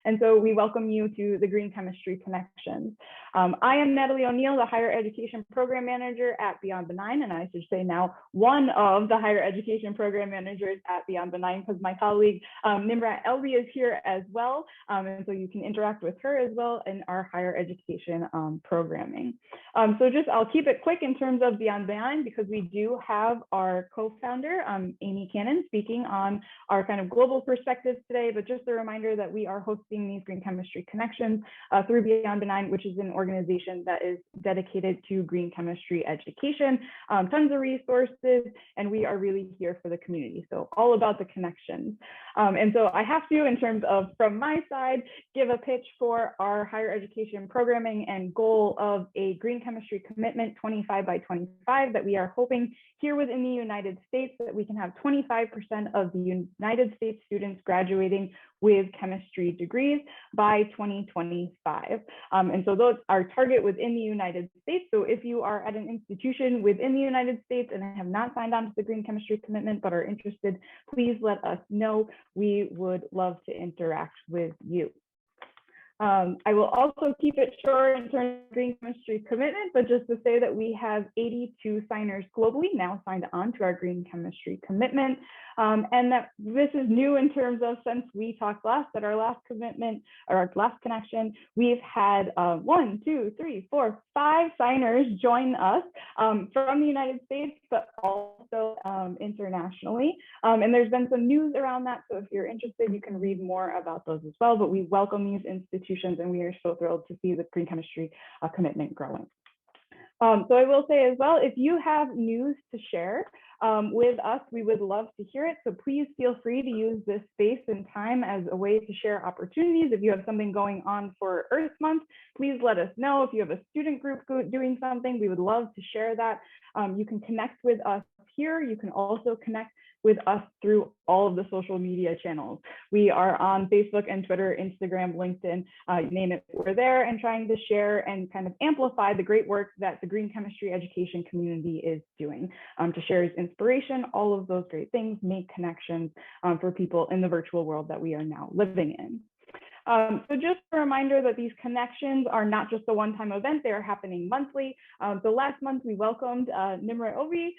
And so we welcome you to the Green Chemistry Connections. I am Natalie O'Neill, the Higher Education Program Manager at Beyond Benign, and I should say now one of the Higher Education Program Managers at Beyond Benign, because my colleague Nimrat Elby is here as well, and so you can interact with her as well in our higher education programming. So just I'll keep it quick in terms of Beyond Benign, because we do have our co-founder, Amy Cannon, speaking on our kind of global perspectives today, but just a reminder that we are hosting these Green Chemistry Connections through Beyond Benign, which is an organization that is dedicated to green chemistry education, tons of resources, and we are really here for the community. So all about the connections. And so I have to, in terms of from my side, give a pitch for our higher education programming and goal of a green chemistry commitment 25 by 25 that we are hoping here within the United States, that we can have 25% of the United States students graduating with chemistry degrees by 2025. And so those are target within the United States. So if you are at an institution within the United States and have not signed on to the Green Chemistry Commitment but are interested, please let us know. We would love to interact with you. I will also keep it short in terms of Green Chemistry Commitment, but just to say that we have 82 signers globally now signed on to our Green Chemistry Commitment, and that this is new in terms of since we talked last at our last commitment or our last connection, we've had 1, 2, 3, 4, 5 signers join us from the United States, but also internationally. And there's been some news around that, so if you're interested, you can read more about those as well. But we welcome these institutions, and we are so thrilled to see the Green Chemistry Commitment growing. So I will say as well, if you have news to share with us, we would love to hear it. So please feel free to use this space and time as a way to share opportunities. If you have something going on for Earth Month, please let us know. If you have a student group doing something, we would love to share that. You can connect with us here. You can also connect with us through all of the social media channels. We are on Facebook and Twitter, Instagram, LinkedIn, you name it, we're there and trying to share and kind of amplify the great work that the green chemistry education community is doing to share inspiration, all of those great things, make connections for people in the virtual world that we are now living in. So just a reminder that these connections are not just a one-time event, they are happening monthly. So last month we welcomed Nimrat Elby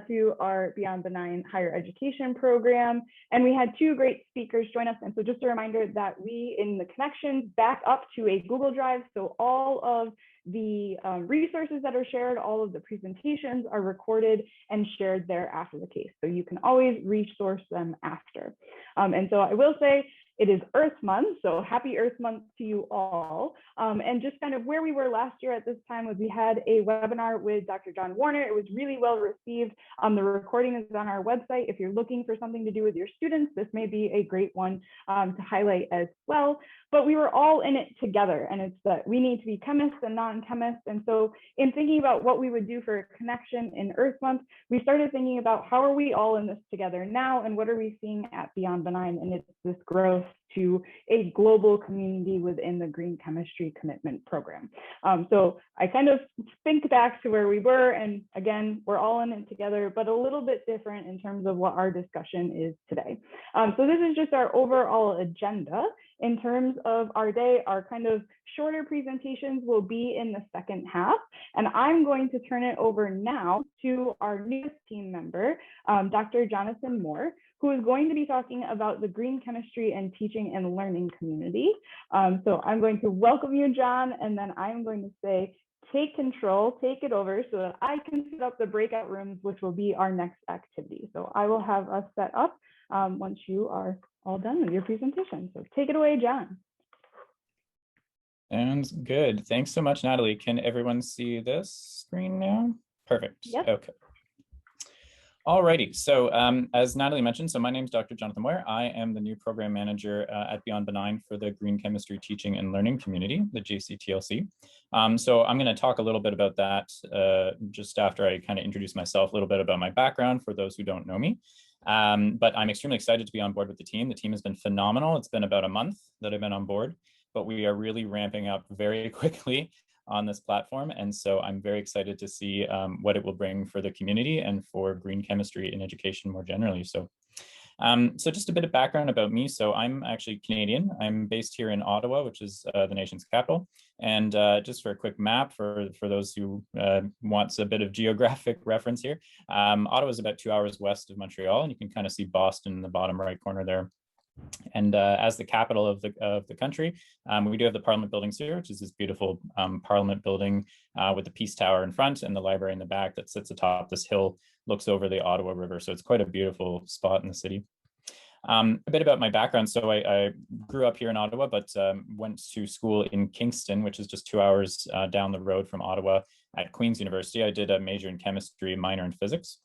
to our Beyond Benign Higher Education program, and we had 2 great speakers join us. And so just a reminder that we in the connections back up to a Google Drive, so all of the resources that are shared, all of the presentations are recorded and shared there after the case. So you can always resource them after. And so I will say, it is Earth Month, so happy Earth Month to you all. And just kind of where we were last year at this time was we had a webinar with Dr. John Warner. It was really well received. The recording is on our website. If you're looking for something to do with your students, this may be a great one to highlight as well. But we were all in it together, and it's that we need to be chemists and non-chemists. And so in thinking about what we would do for a connection in Earth Month, we started thinking about how are we all in this together now, and what are we seeing at Beyond Benign? And it's this growth to a global community within the Green Chemistry Commitment Program. So I kind of think back to where we were, and again, we're all in it together, but a little bit different in terms of what our discussion is today. So this is just our overall agenda. In terms of our day, our kind of shorter presentations will be in the second half, and I'm going to turn it over now to our newest team member, Dr. Jonathon Moir, who is going to be talking about the green chemistry and teaching and learning community. So I'm going to welcome you, John, and then I'm going to say, take control, take it over so that I can set up the breakout rooms, which will be our next activity. So I will have us set up once you are all done with your presentation. So take it away, John. Sounds good. Thanks so much, Natalie. Can everyone see this screen now? Perfect. Yep. Okay. Alrighty, so as Natalie mentioned, so my name is Dr. Jonathon Moir. I am the new program manager at Beyond Benign for the Green Chemistry Teaching and Learning Community, the GCTLC. So I'm going to talk a little bit about that just after I kind of introduce myself, a little bit about my background for those who don't know me. But I'm extremely excited to be on board with the team. The team has been phenomenal. It's been about a month that I've been on board, but we are really ramping up very quickly on this platform. And so I'm very excited to see what it will bring for the community and for green chemistry in education more generally. So So just a bit of background about me. So I'm actually Canadian. I'm based here in Ottawa, which is the nation's capital. And just for a quick map for those who wants a bit of geographic reference here, Ottawa is about 2 hours west of Montreal, and you can kind of see Boston in the bottom right corner there. And as the capital of the country, we do have the Parliament buildings here, which is this beautiful Parliament building with the Peace Tower in front and the library in the back that sits atop this hill, looks over the Ottawa River. So it's quite a beautiful spot in the city. A bit about my background. So I grew up here in Ottawa, but went to school in Kingston, which is just 2 hours down the road from Ottawa at Queen's University. I did a major in chemistry, minor in physics.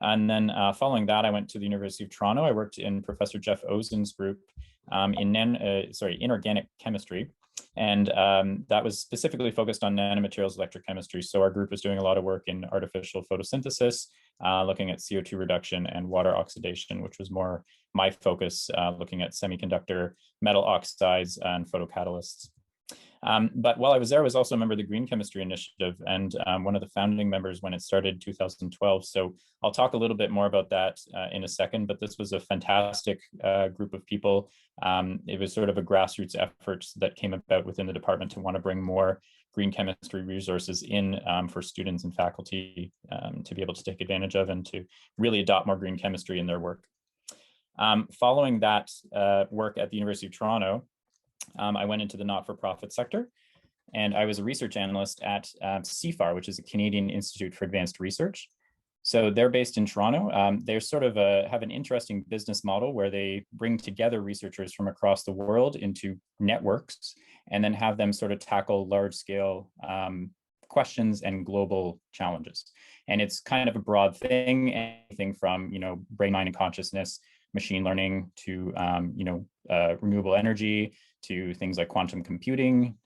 And then following that, I went to the University of Toronto. I worked in Professor Jeff Ozen's group in inorganic chemistry. And that was specifically focused on nanomaterials electrochemistry. So our group was doing a lot of work in artificial photosynthesis, looking at CO2 reduction and water oxidation, which was more my focus, looking at semiconductor metal oxides and photocatalysts. But while I was there, I was also a member of the Green Chemistry Initiative and one of the founding members when it started in 2012. So I'll talk a little bit more about that in a second, but this was a fantastic group of people. It was sort of a grassroots effort that came about within the department to want to bring more green chemistry resources in for students and faculty to be able to take advantage of and to really adopt more green chemistry in their work. Following that work at the University of Toronto, I went into the not-for-profit sector, and I was a research analyst at CFAR, which is a Canadian Institute for Advanced Research. So they're based in Toronto. They're sort of have an interesting business model where they bring together researchers from across the world into networks and then have them sort of tackle large-scale questions and global challenges. And it's kind of a broad thing, anything from, brain, mind, and consciousness, machine learning to, renewable energy, to things like quantum computing,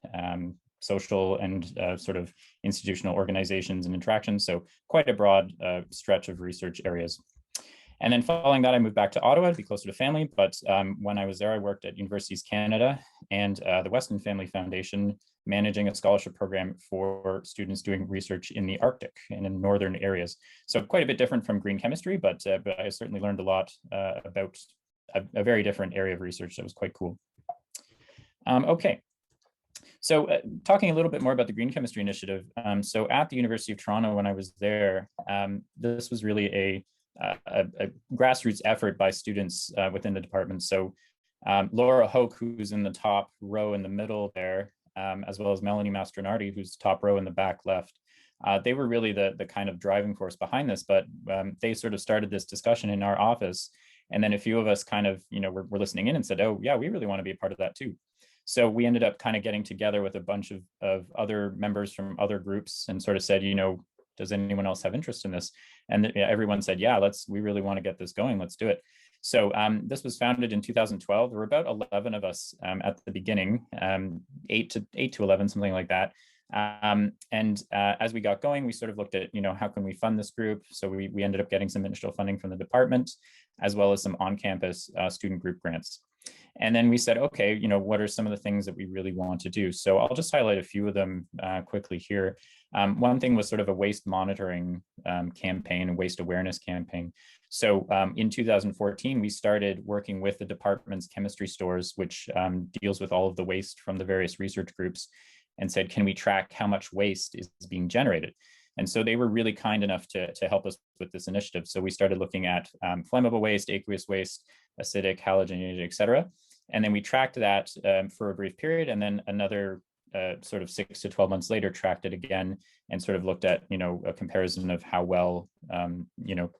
social and sort of institutional organizations and interactions. So quite a broad stretch of research areas. And then following that, I moved back to Ottawa to be closer to family. But when I was there, I worked at Universities Canada and the Weston Family Foundation, managing a scholarship program for students doing research in the Arctic and in northern areas. So quite a bit different from green chemistry, but I certainly learned a lot about a very different area of research that was quite cool. Okay, so talking a little bit more about the Green Chemistry Initiative. So at the University of Toronto, when I was there, this was really a grassroots effort by students within the department. So Laura Hoke, who's in the top row in the middle there, as well as Melanie Mastronardi, who's top row in the back left, they were really the kind of driving force behind this, but they sort of started this discussion in our office. And then a few of us kind of, were listening in and said, oh yeah, we really want to be a part of that too. So we ended up kind of getting together with a bunch of other members from other groups and sort of said, does anyone else have interest in this? And everyone said, yeah, we really want to get this going. Let's do it. So this was founded in 2012. There were about 11 of us at the beginning, 8 to 11, something like that. As we got going, we sort of looked at, how can we fund this group? So we ended up getting some initial funding from the department, as well as some on-campus student group grants. And then we said, okay, what are some of the things that we really want to do? So I'll just highlight a few of them quickly here. One thing was sort of a waste monitoring campaign, a waste awareness campaign. So in 2014, we started working with the department's chemistry stores, which deals with all of the waste from the various research groups, and said, can we track how much waste is being generated? And so they were really kind enough to help us with this initiative. So we started looking at flammable waste, aqueous waste, acidic, halogenated, et cetera. And then we tracked that for a brief period, and then another sort of 6 to 12 months later, tracked it again and sort of looked at, a comparison of how well,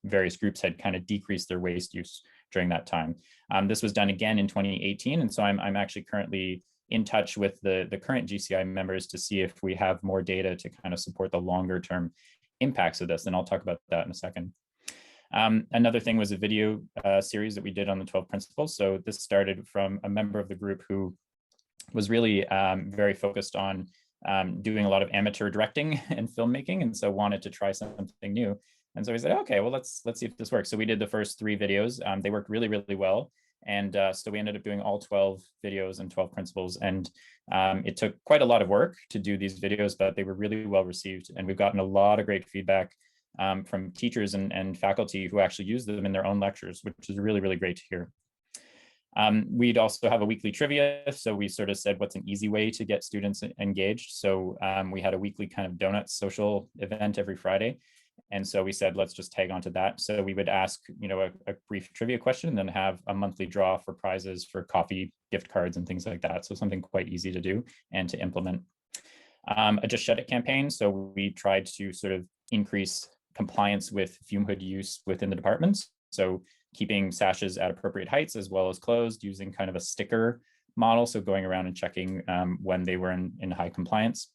various groups had kind of decreased their waste use during that time. This was done again in 2018. And so I'm actually currently in touch with the current GCI members to see if we have more data to kind of support the longer term impacts of this. And I'll talk about that in a second. Another thing was a video series that we did on the 12 principles. So this started from a member of the group who was really very focused on doing a lot of amateur directing and filmmaking, and so wanted to try something new. And so we said, okay, well, let's see if this works. So we did the first 3 videos. They worked really, really well. And so we ended up doing all 12 videos and 12 principles. And it took quite a lot of work to do these videos, but they were really well received. And we've gotten a lot of great feedback from teachers and faculty who actually use them in their own lectures, which is really, really great to hear. We'd also have a weekly trivia. So we sort of said, what's an easy way to get students engaged? So we had a weekly kind of donut social event every Friday. And so we said, let's just tag onto that. So we would ask, a brief trivia question and then have a monthly draw for prizes for coffee, gift cards, and things like that. So something quite easy to do and to implement. A Just Shut It campaign. So we tried to sort of increase compliance with fume hood use within the departments. So keeping sashes at appropriate heights as well as closed, using kind of a sticker model. So going around and checking when they were in high compliance.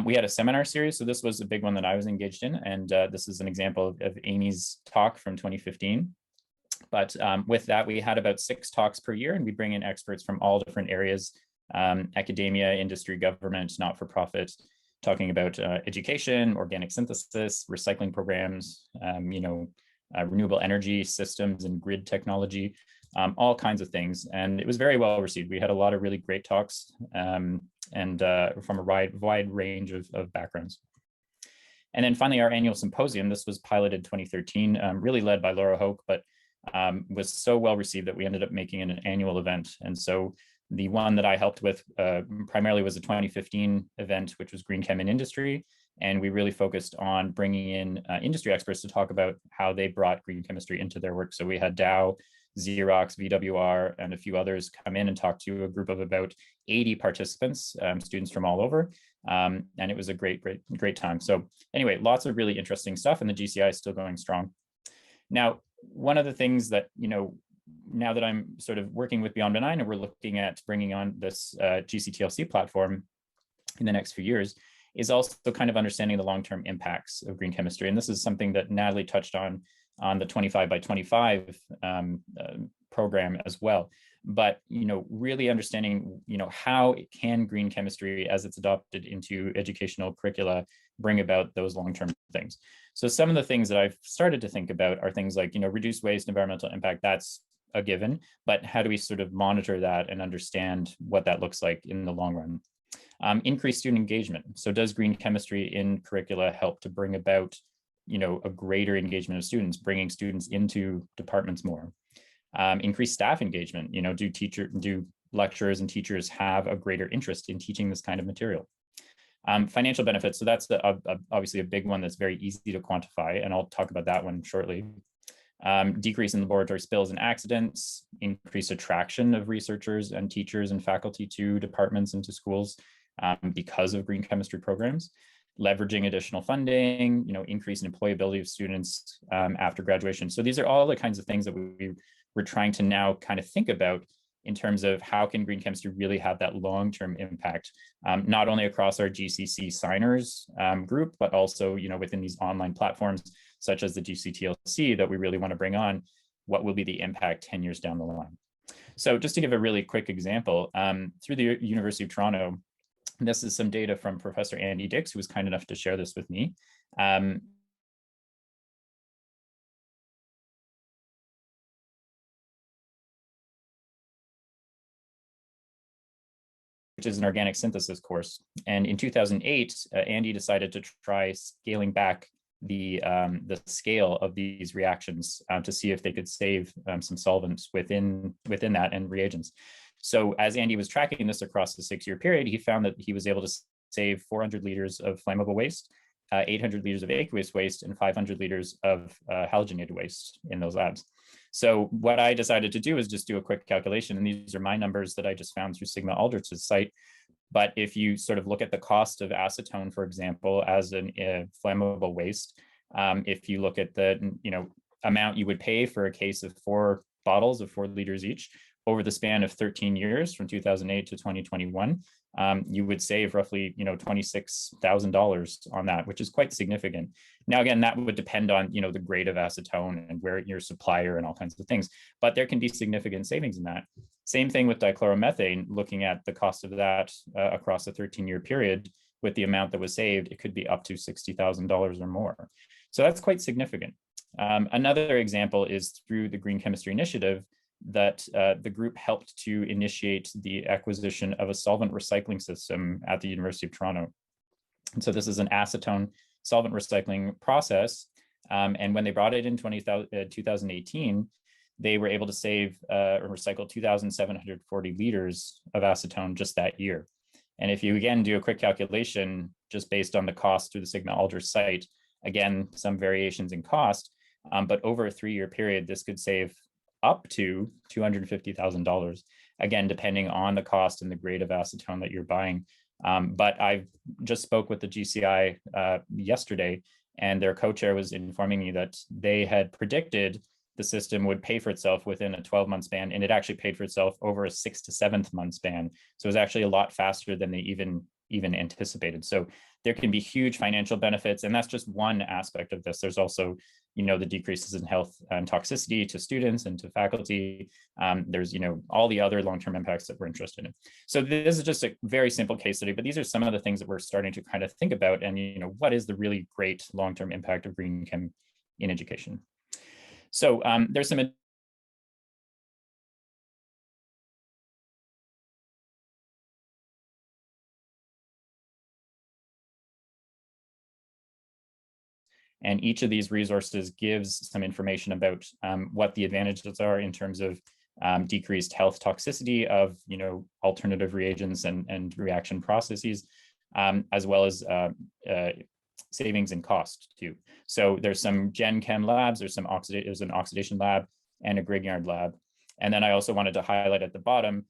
We had a seminar series. So this was a big one that I was engaged in. And this is an example of Amy's talk from 2015. But with that, we had about 6 talks per year, and we bring in experts from all different areas, academia, industry, government, not-for-profit, talking about education, organic synthesis, recycling programs, renewable energy systems and grid technology, all kinds of things. And it was very well received. We had a lot of really great talks and from a wide range of backgrounds. And then finally, our annual symposium, this was piloted 2013, really led by Laura Hoke, but was so well received that we ended up making an annual event. And so the one that I helped with primarily was a 2015 event, which was Green Chem in Industry. And we really focused on bringing in industry experts to talk about how they brought green chemistry into their work. So we had Dow, Xerox, BYOR, and a few others come in and talk to a group of about 80 participants, students from all over. And it was a great time. So anyway, lots of really interesting stuff, and the GCI is still going strong. Now, one of the things that, now that I'm sort of working with Beyond Benign and we're looking at bringing on this GCTLC platform in the next few years, is also kind of understanding the long-term impacts of green chemistry. And this is something that Natalie touched on the 25 by 25 program as well. But, really understanding, how can green chemistry, as it's adopted into educational curricula, bring about those long-term things. So some of the things that I've started to think about are things like, reduce waste, environmental impact, that's a given, but how do we sort of monitor that and understand what that looks like in the long run? Increase student engagement. So does green chemistry in curricula help to bring about, a greater engagement of students, bringing students into departments more? Increase staff engagement. Do lecturers and teachers have a greater interest in teaching this kind of material? Financial benefits. So that's obviously a big one that's very easy to quantify, and I'll talk about that one shortly. Decrease in laboratory spills and accidents, increased attraction of researchers and teachers and faculty to departments and to schools because of green chemistry programs, leveraging additional funding, increase in employability of students after graduation. So these are all the kinds of things that we're trying to now kind of think about in terms of how can green chemistry really have that long-term impact, not only across our GCC signers group, but also within these online platforms such as the GCTLC that we really want to bring on. What will be the impact 10 years down the line? So just to give a really quick example, through the University of Toronto, this is some data from Professor Andy Dix, who was kind enough to share this with me. Which is an organic synthesis course. And in 2008, Andy decided to try scaling back the scale of these reactions to see if they could save some solvents within that and reagents. So as Andy was tracking this across the 6-year period, he found that he was able to save 400 liters of flammable waste, 800 liters of aqueous waste, and 500 liters of halogenated waste in those labs. So what I decided to do is just do a quick calculation, and these are my numbers that I just found through Sigma Aldrich's site. But if you sort of look at the cost of acetone, for example, as a flammable waste, if you look at the amount you would pay for a case of 4 bottles of 4 liters each over the span of 13 years from 2008 to 2021, you would save roughly $26,000 on that, which is quite significant. Now, again, that would depend on the grade of acetone and where your supplier and all kinds of things, but there can be significant savings in that. Same thing with dichloromethane. Looking at the cost of that across a 13-year period, with the amount that was saved, it could be up to $60,000 or more. So that's quite significant. Another example is through the Green Chemistry Initiative that the group helped to initiate the acquisition of a solvent recycling system at the University of Toronto. And so this is an acetone solvent recycling process. And when they brought it in 2018, they were able to save or recycle 2,740 liters of acetone just that year. And if you again do a quick calculation, just based on the cost through the Sigma Aldrich site, again, some variations in cost, but over a 3-year period, this could save up to $250,000, again, depending on the cost and the grade of acetone that you're buying. But I just spoke with the GCI yesterday, and their co-chair was informing me that they had predicted the system would pay for itself within a 12-month span, and it actually paid for itself over a 6th to 7th month span. So it was actually a lot faster than they even anticipated. So there can be huge financial benefits, and that's just one aspect of this. There's also, the decreases in health and toxicity to students and to faculty. There's, all the other long-term impacts that we're interested in. So this is just a very simple case study, but these are some of the things that we're starting to kind of think about, and what is the really great long-term impact of green chem in education. So there's some and each of these resources gives some information about what the advantages are in terms of decreased health toxicity of alternative reagents and reaction processes, as well as savings in cost too. So there's some Gen Chem labs, there's an oxidation lab and a Grignard lab. And then I also wanted to highlight at the bottom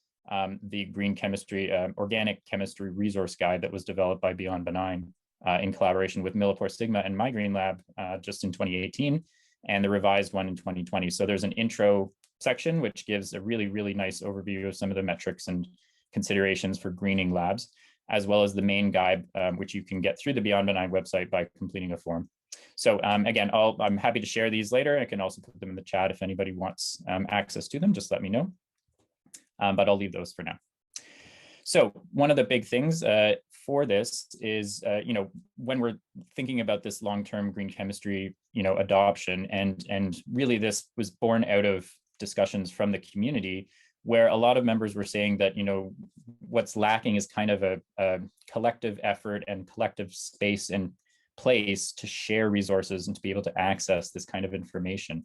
the green chemistry, organic chemistry resource guide that was developed by Beyond Benign in collaboration with Millipore Sigma and My Green Lab just in 2018, and the revised one in 2020. So there's an intro section which gives a really, really nice overview of some of the metrics and considerations for greening labs, as well as the main guide, which you can get through the Beyond Benign website by completing a form. So again, I'm happy to share these later. I can also put them in the chat if anybody wants access to them, just let me know. But I'll leave those for now. So one of the big things for this is, when we're thinking about this long-term green chemistry, adoption, and really this was born out of discussions from the community, where a lot of members were saying that, what's lacking is kind of a collective effort and collective space and place to share resources and to be able to access this kind of information.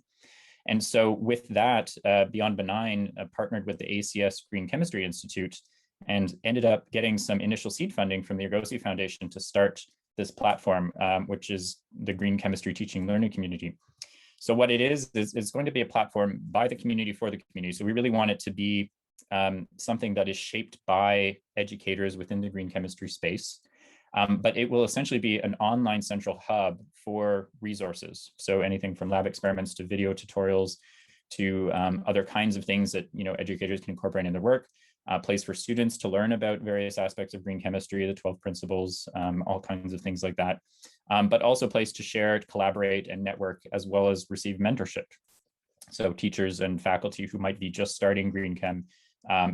And so with that, Beyond Benign partnered with the ACS Green Chemistry Institute and ended up getting some initial seed funding from the Argosy Foundation to start this platform, which is the Green Chemistry Teaching Learning Community. So what it is it's going to be a platform by the community for the community. So we really want it to be something that is shaped by educators within the green chemistry space. But it will essentially be an online central hub for resources. So anything from lab experiments to video tutorials to other kinds of things that educators can incorporate in their work. A place for students to learn about various aspects of green chemistry, the 12 principles, all kinds of things like that. But also a place to share, collaborate, and network, as well as receive mentorship. So teachers and faculty who might be just starting green chem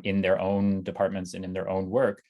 in their own departments and in their own work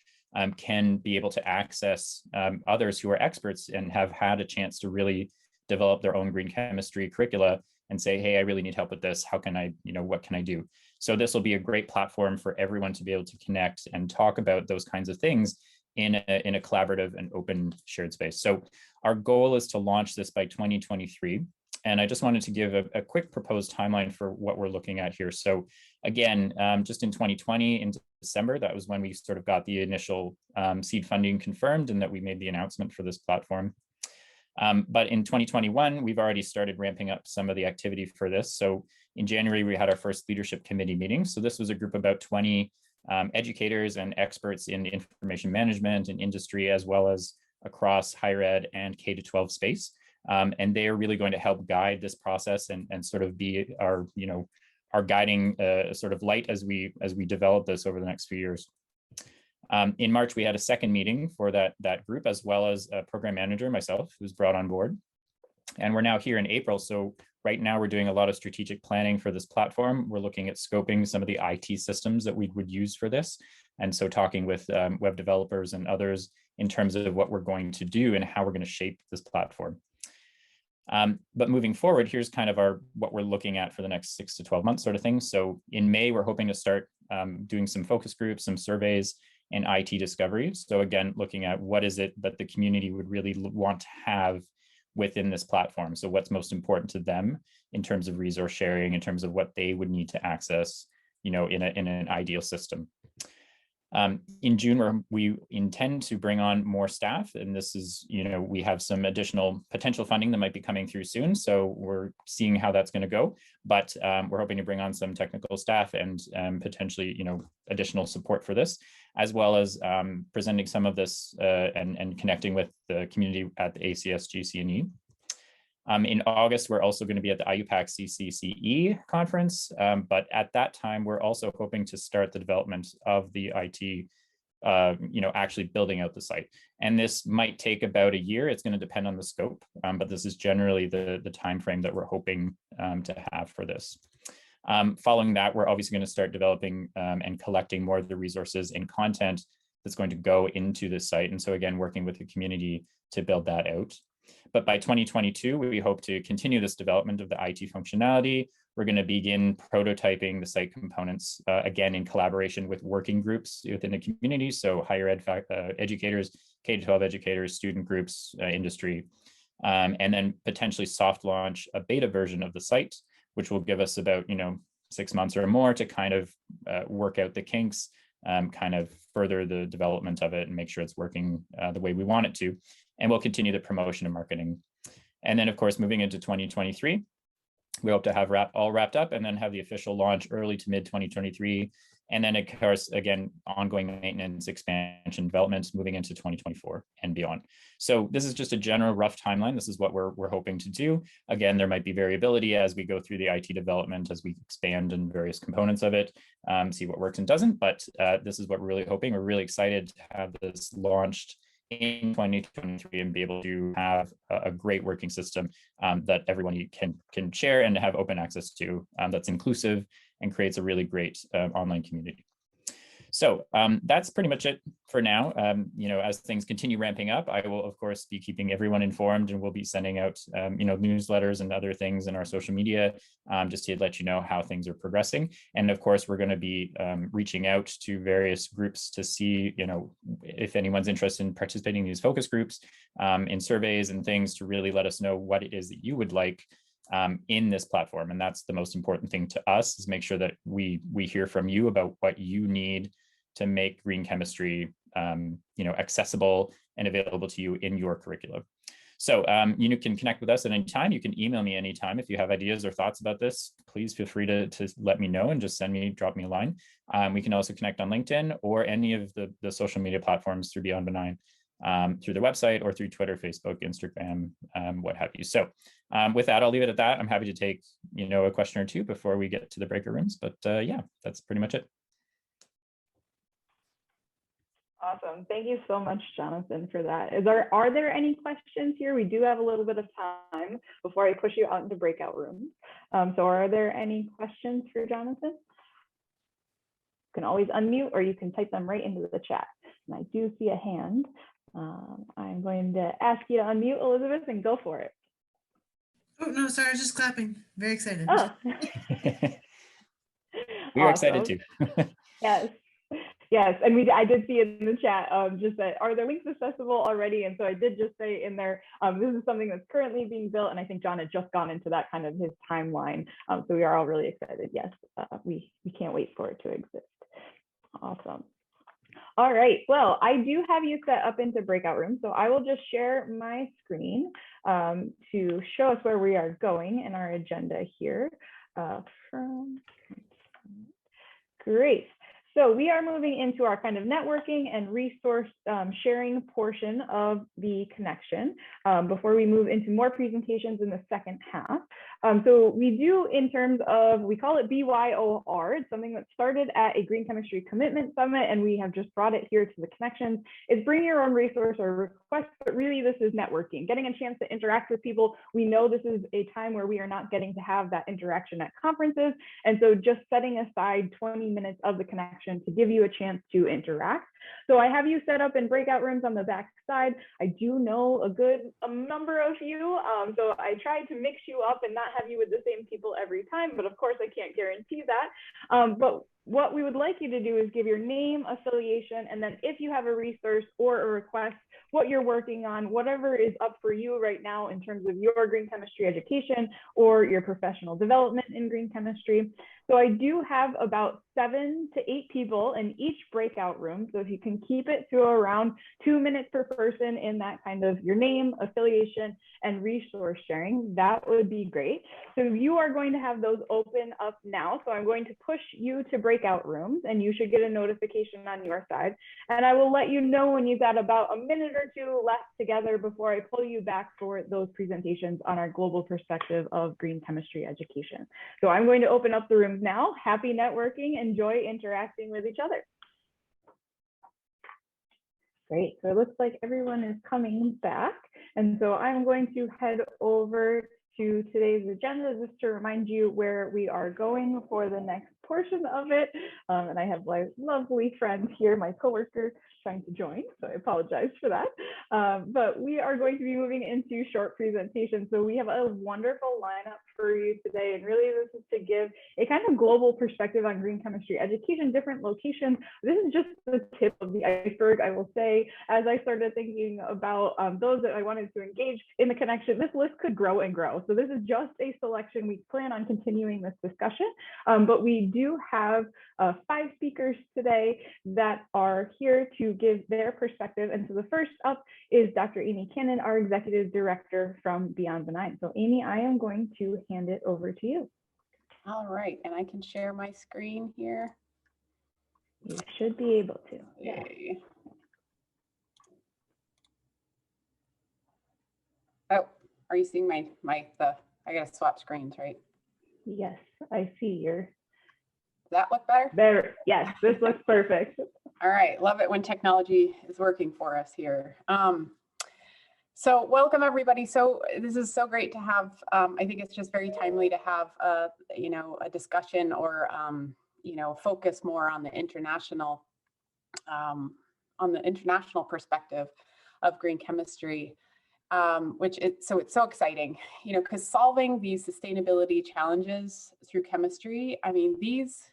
can be able to access others who are experts and have had a chance to really develop their own green chemistry curricula and say, hey, I really need help with this. How can I, what can I do? So this will be a great platform for everyone to be able to connect and talk about those kinds of things in a collaborative and open shared space. So our goal is to launch this by 2023. And I just wanted to give a quick proposed timeline for what we're looking at here. So again, just in 2020, in December, that was when we sort of got the initial seed funding confirmed and that we made the announcement for this platform. But in 2021, we've already started ramping up some of the activity for this. So in January, we had our first leadership committee meeting. So this was a group of about 20 educators and experts in information management and industry, as well as across higher ed and K-12 space. And they are really going to help guide this process and sort of be our, our guiding sort of light as we develop this over the next few years. In March, we had a second meeting for that group, as well as a program manager, myself, who's brought on board. And we're now here in April. So right now we're doing a lot of strategic planning for this platform. We're looking at scoping some of the IT systems that we would use for this. And so talking with web developers and others in terms of what we're going to do and how we're going to shape this platform. But moving forward, here's kind of what we're looking at for the next 6 to 12 months sort of thing. So in May, we're hoping to start doing some focus groups, some surveys, and IT discovery. So again, looking at what is it that the community would really want to have within this platform. So what's most important to them in terms of resource sharing, in terms of what they would need to access, in an ideal system. In June, we intend to bring on more staff, and this is, we have some additional potential funding that might be coming through soon. So we're seeing how that's going to go, but we're hoping to bring on some technical staff and potentially, additional support for this, as well as presenting some of this and connecting with the community at the ACS GC&E. In August, we're also going to be at the IUPAC CCCE conference, but at that time, we're also hoping to start the development of the IT, actually building out the site. And this might take about a year. It's going to depend on the scope, but this is generally the time frame that we're hoping to have for this. Following that, we're obviously going to start developing and collecting more of the resources and content that's going to go into the site. And so again, working with the community to build that out. But by 2022, we hope to continue this development of the IT functionality. We're going to begin prototyping the site components, again, in collaboration with working groups within the community. So higher ed educators, K-12 educators, student groups, industry, and then potentially soft launch a beta version of the site, which will give us about, 6 months or more to kind of work out the kinks, kind of further the development of it and make sure it's working the way we want it to. And we'll continue the promotion and marketing. And then, of course, moving into 2023, we hope to have all wrapped up and then have the official launch early to mid 2023. And then, of course, again, ongoing maintenance, expansion, development moving into 2024 and beyond. So this is just a general rough timeline. This is what we're hoping to do. Again, there might be variability as we go through the IT development, as we expand in various components of it, see what works and doesn't. But this is what we're really hoping. We're really excited to have this launched in 2023 and be able to have a great working system that everyone can share and have open access to, that's inclusive and creates a really great online community. So that's pretty much it for now. As things continue ramping up, I will, of course, be keeping everyone informed, and we'll be sending out, newsletters and other things in our social media just to let you know how things are progressing. And of course, we're going to be reaching out to various groups to see, if anyone's interested in participating in these focus groups, in surveys and things to really let us know what it is that you would like in this platform. And that's the most important thing to us, is make sure that we hear from you about what you need to make green chemistry, accessible and available to you in your curriculum. So you can connect with us at any time. You can email me anytime if you have ideas or thoughts about this. Please feel free to let me know and just drop me a line. We can also connect on LinkedIn or any of the social media platforms through Beyond Benign, through the website or through Twitter, Facebook, Instagram, what have you. So with that, I'll leave it at that. I'm happy to take, a question or two before we get to the breakout rooms. But yeah, that's pretty much it. Awesome. Thank you so much, Jonathan, for that. Are there any questions here? We do have a little bit of time before I push you out into breakout rooms. So are there any questions for Jonathan? You can always unmute, or you can type them right into the chat. And I do see a hand. I'm going to ask you to unmute, Elizabeth, and go for it. Oh, no, sorry, I was just clapping. Very excited. Oh. We are excited too. Yes. Yes, and I did see in the chat just that, are there links accessible already? And so I did just say in there, this is something that's currently being built, and I think John had just gone into that kind of his timeline. So we are all really excited. Yes, we can't wait for it to exist. Awesome. All right, well, I do have you set up into breakout rooms, so I will just share my screen to show us where we are going in our agenda here. Great. So we are moving into our kind of networking and resource sharing portion of the connection before we move into more presentations in the second half. So we do, in terms of, we call it BYOR. It's something that started at a Green Chemistry Commitment Summit, and we have just brought it here to the connections. It's bring your own resource or request, but really this is networking, getting a chance to interact with people. We know this is a time where we are not getting to have that interaction at conferences. And so just setting aside 20 minutes of the connection to give you a chance to interact. So I have you set up in breakout rooms on the back side. I do know a number of you, so I tried to mix you up and not have you with the same people every time, but of course I can't guarantee that. But what we would like you to do is give your name, affiliation, and then if you have a resource or a request, what you're working on, whatever is up for you right now in terms of your green chemistry education or your professional development in green chemistry. So I do have about 7 to 8 people in each breakout room. So if you can keep it to around 2 minutes per person in that kind of your name, affiliation, and resource sharing, that would be great. So you are going to have those open up now. So I'm going to push you to breakout rooms and you should get a notification on your side. And I will let you know when you've got about a minute or 2 left together before I pull you back for those presentations on our global perspective of green chemistry education. So I'm going to open up the rooms now. Happy networking. Enjoy interacting with each other. Great. So it looks like everyone is coming back. And so I'm going to head over to today's agenda just to remind you where we are going for the next portion of it. And I have my lovely friend here, my coworker, trying to join, so I apologize for that. But we are going to be moving into short presentations. So we have a wonderful lineup for you today. And really this is to give a kind of global perspective on green chemistry education, different locations. This is just the tip of the iceberg, I will say. As I started thinking about those that I wanted to engage in the connection, this list could grow and grow. So this is just a selection. We plan on continuing this discussion, but we do have 5 speakers today that are here to give their perspective. And so the first up is Dr. Amy Cannon, our Executive Director from Beyond Benign. So Amy, I am going to hand it over to you. All right, and I can share my screen here. You should be able to. Yay. Oh, are you seeing I gotta swap screens, right? Yes, I see your. Does that look better? Better. Yes, this looks perfect. All right, love it when technology is working for us here. So welcome everybody. So this is so great to have. I think it's just very timely to have a discussion or focus more on the international perspective of green chemistry. So it's so exciting, because solving these sustainability challenges through chemistry, I mean, these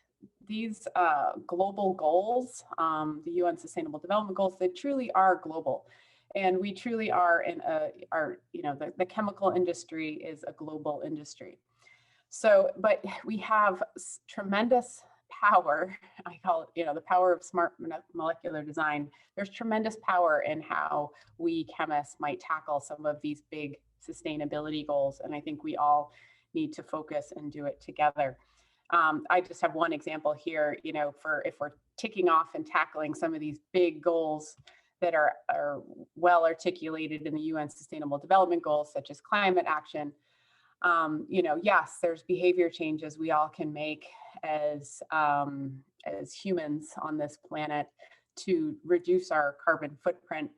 global goals, the UN Sustainable Development Goals, they truly are global. And we truly are the chemical industry is a global industry. So, but we have tremendous power. I call it, the power of smart molecular design. There's tremendous power in how we chemists might tackle some of these big sustainability goals. And I think we all need to focus and do it together. I just have one example here, for if we're ticking off and tackling some of these big goals that are well articulated in the UN Sustainable Development Goals, such as climate action. Yes, there's behavior changes we all can make as humans on this planet to reduce our carbon footprint.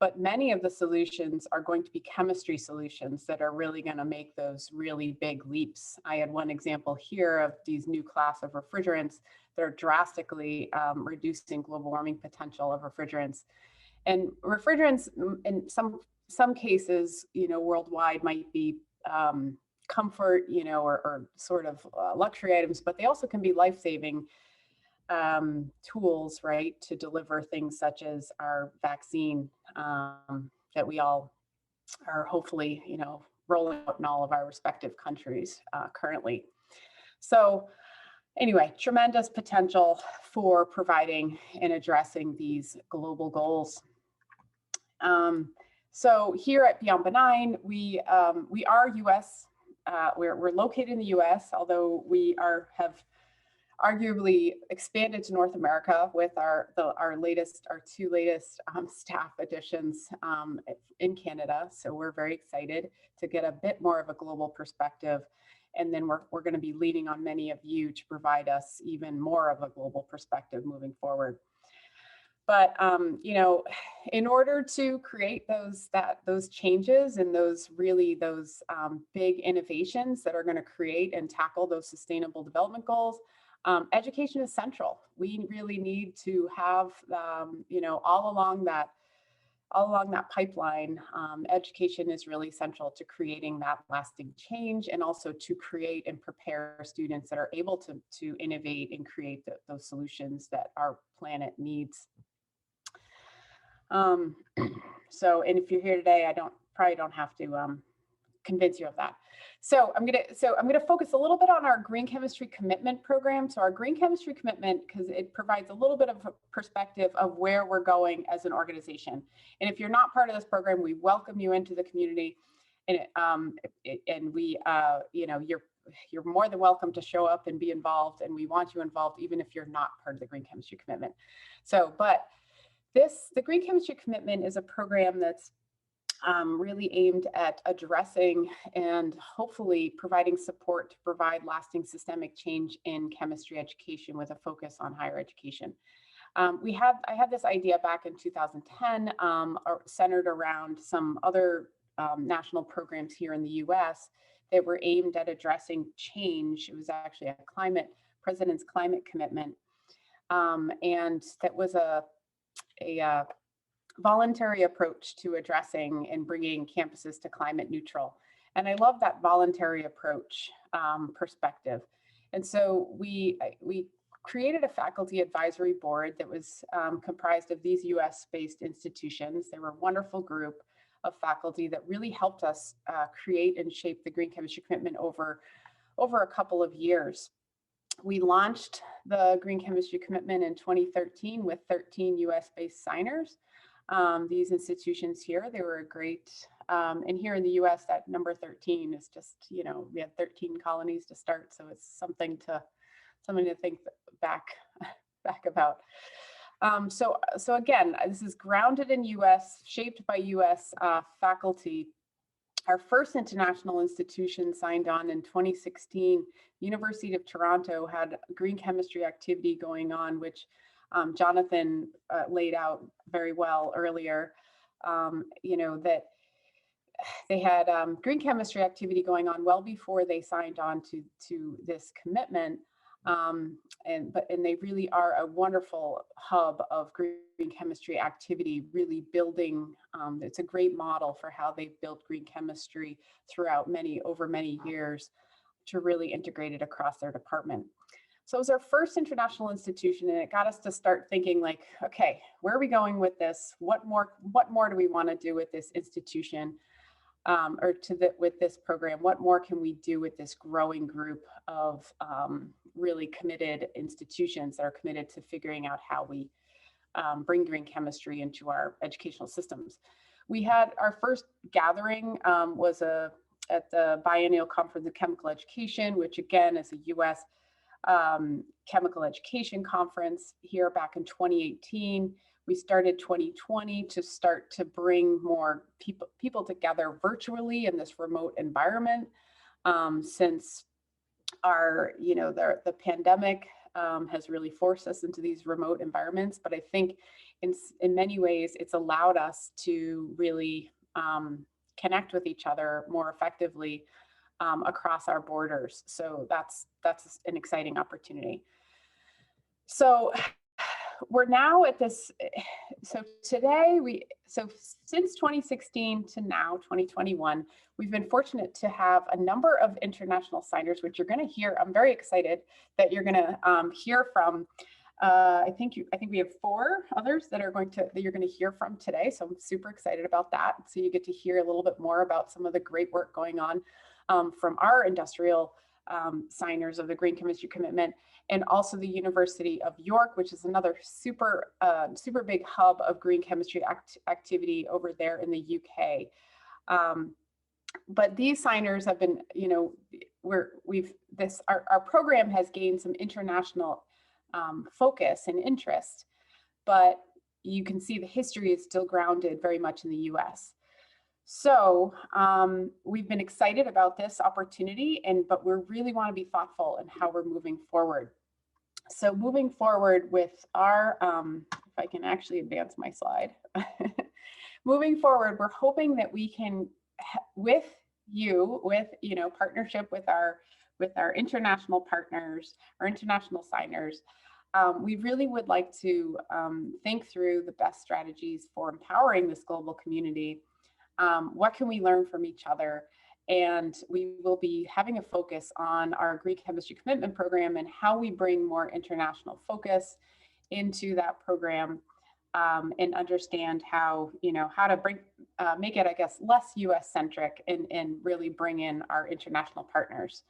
But many of the solutions are going to be chemistry solutions that are really going to make those really big leaps. I had one example here of these new class of refrigerants that are drastically reducing global warming potential of refrigerants. And refrigerants, in some cases, worldwide might be comfort, or sort of luxury items, but they also can be life-saving tools, right, to deliver things such as our vaccine that we all are hopefully, rolling out in all of our respective countries currently. So anyway, tremendous potential for providing and addressing these global goals. So here at Beyond Benign, we are U.S. We're located in the U.S., although we have arguably expanded to North America with our two latest staff additions in Canada. So we're very excited to get a bit more of a global perspective. And then we're going to be leaning on many of you to provide us even more of a global perspective moving forward. But in order to create those changes and those big innovations that are going to create and tackle those sustainable development goals, education is central. We really need to have all along that pipeline. Education is really central to creating that lasting change, and also to create and prepare students that are able to innovate and create those solutions that our planet needs. So, and if you're here today, I probably don't have to convince you of that. So I'm gonna focus a little bit on our green chemistry commitment program. So our green chemistry commitment, because it provides a little bit of a perspective of where we're going as an organization. And if you're not part of this program, we welcome you into the community, and we, you know, you're more than welcome to show up and be involved, and we want you involved even if you're not part of the green chemistry commitment. So, but the green chemistry commitment is a program that's really aimed at addressing and hopefully providing support to provide lasting systemic change in chemistry education with a focus on higher education. I had this idea back in 2010, centered around some other national programs here in the US that were aimed at addressing change. It was actually a President's Climate Commitment. And that was a voluntary approach to addressing and bringing campuses to climate neutral. And I love that voluntary approach perspective. And so we created a faculty advisory board that was comprised of these US-based institutions. They were a wonderful group of faculty that really helped us create and shape the green chemistry commitment over a couple of years. We launched the green chemistry commitment in 2013 with 13 US-based signers. These institutions here, they were a great, and here in the US, that number 13 is just, you know, we had 13 colonies to start. So it's something to think back about. So again, this is grounded in US, shaped by US faculty. Our first international institution signed on in 2016. University of Toronto had green chemistry activity going on, which Jonathon laid out very well earlier. You know, that they had green chemistry activity going on well before they signed on to this commitment. And they really are a wonderful hub of green chemistry activity, really building, it's a great model for how they've built green chemistry throughout over many years to really integrate it across their department. So it was our first international institution, and it got us to start thinking like, okay, where are we going with this? What more do we want to do with this institution? With this program, what more can we do with this growing group of really committed institutions that are committed to figuring out how we bring green chemistry into our educational systems? We had our first gathering was at the Biennial Conference of Chemical Education, which again is a US chemical education conference here back in 2018. We started 2020 to bring more people together virtually in this remote environment, since the pandemic has really forced us into these remote environments. But I think in many ways it's allowed us to really connect with each other more effectively across our borders. So that's an exciting opportunity. So we're now at this, so since 2016 to now, 2021, we've been fortunate to have a number of international signers, which you're going to hear. I'm very excited that you're going to hear from. I think we have 4 others that you're going to hear from today. So I'm super excited about that. So you get to hear a little bit more about some of the great work going on from our industrial signers of the green chemistry commitment, and also the University of York, which is another super big hub of green chemistry activity over there in the UK. But these signers have been, you know, our program has gained some international focus and interest, but you can see the history is still grounded very much in the US. So we've been excited about this opportunity, but we really want to be thoughtful in how we're moving forward. So moving forward with our, if I can actually advance my slide, moving forward, we're hoping that we can, with partnership with our international partners, our international signers, we really would like to think through the best strategies for empowering this global community. What can we learn from each other? And we will be having a focus on our green chemistry commitment program and how we bring more international focus into that program, and understand how, how to make it, I guess, less US centric and really bring in our international partners.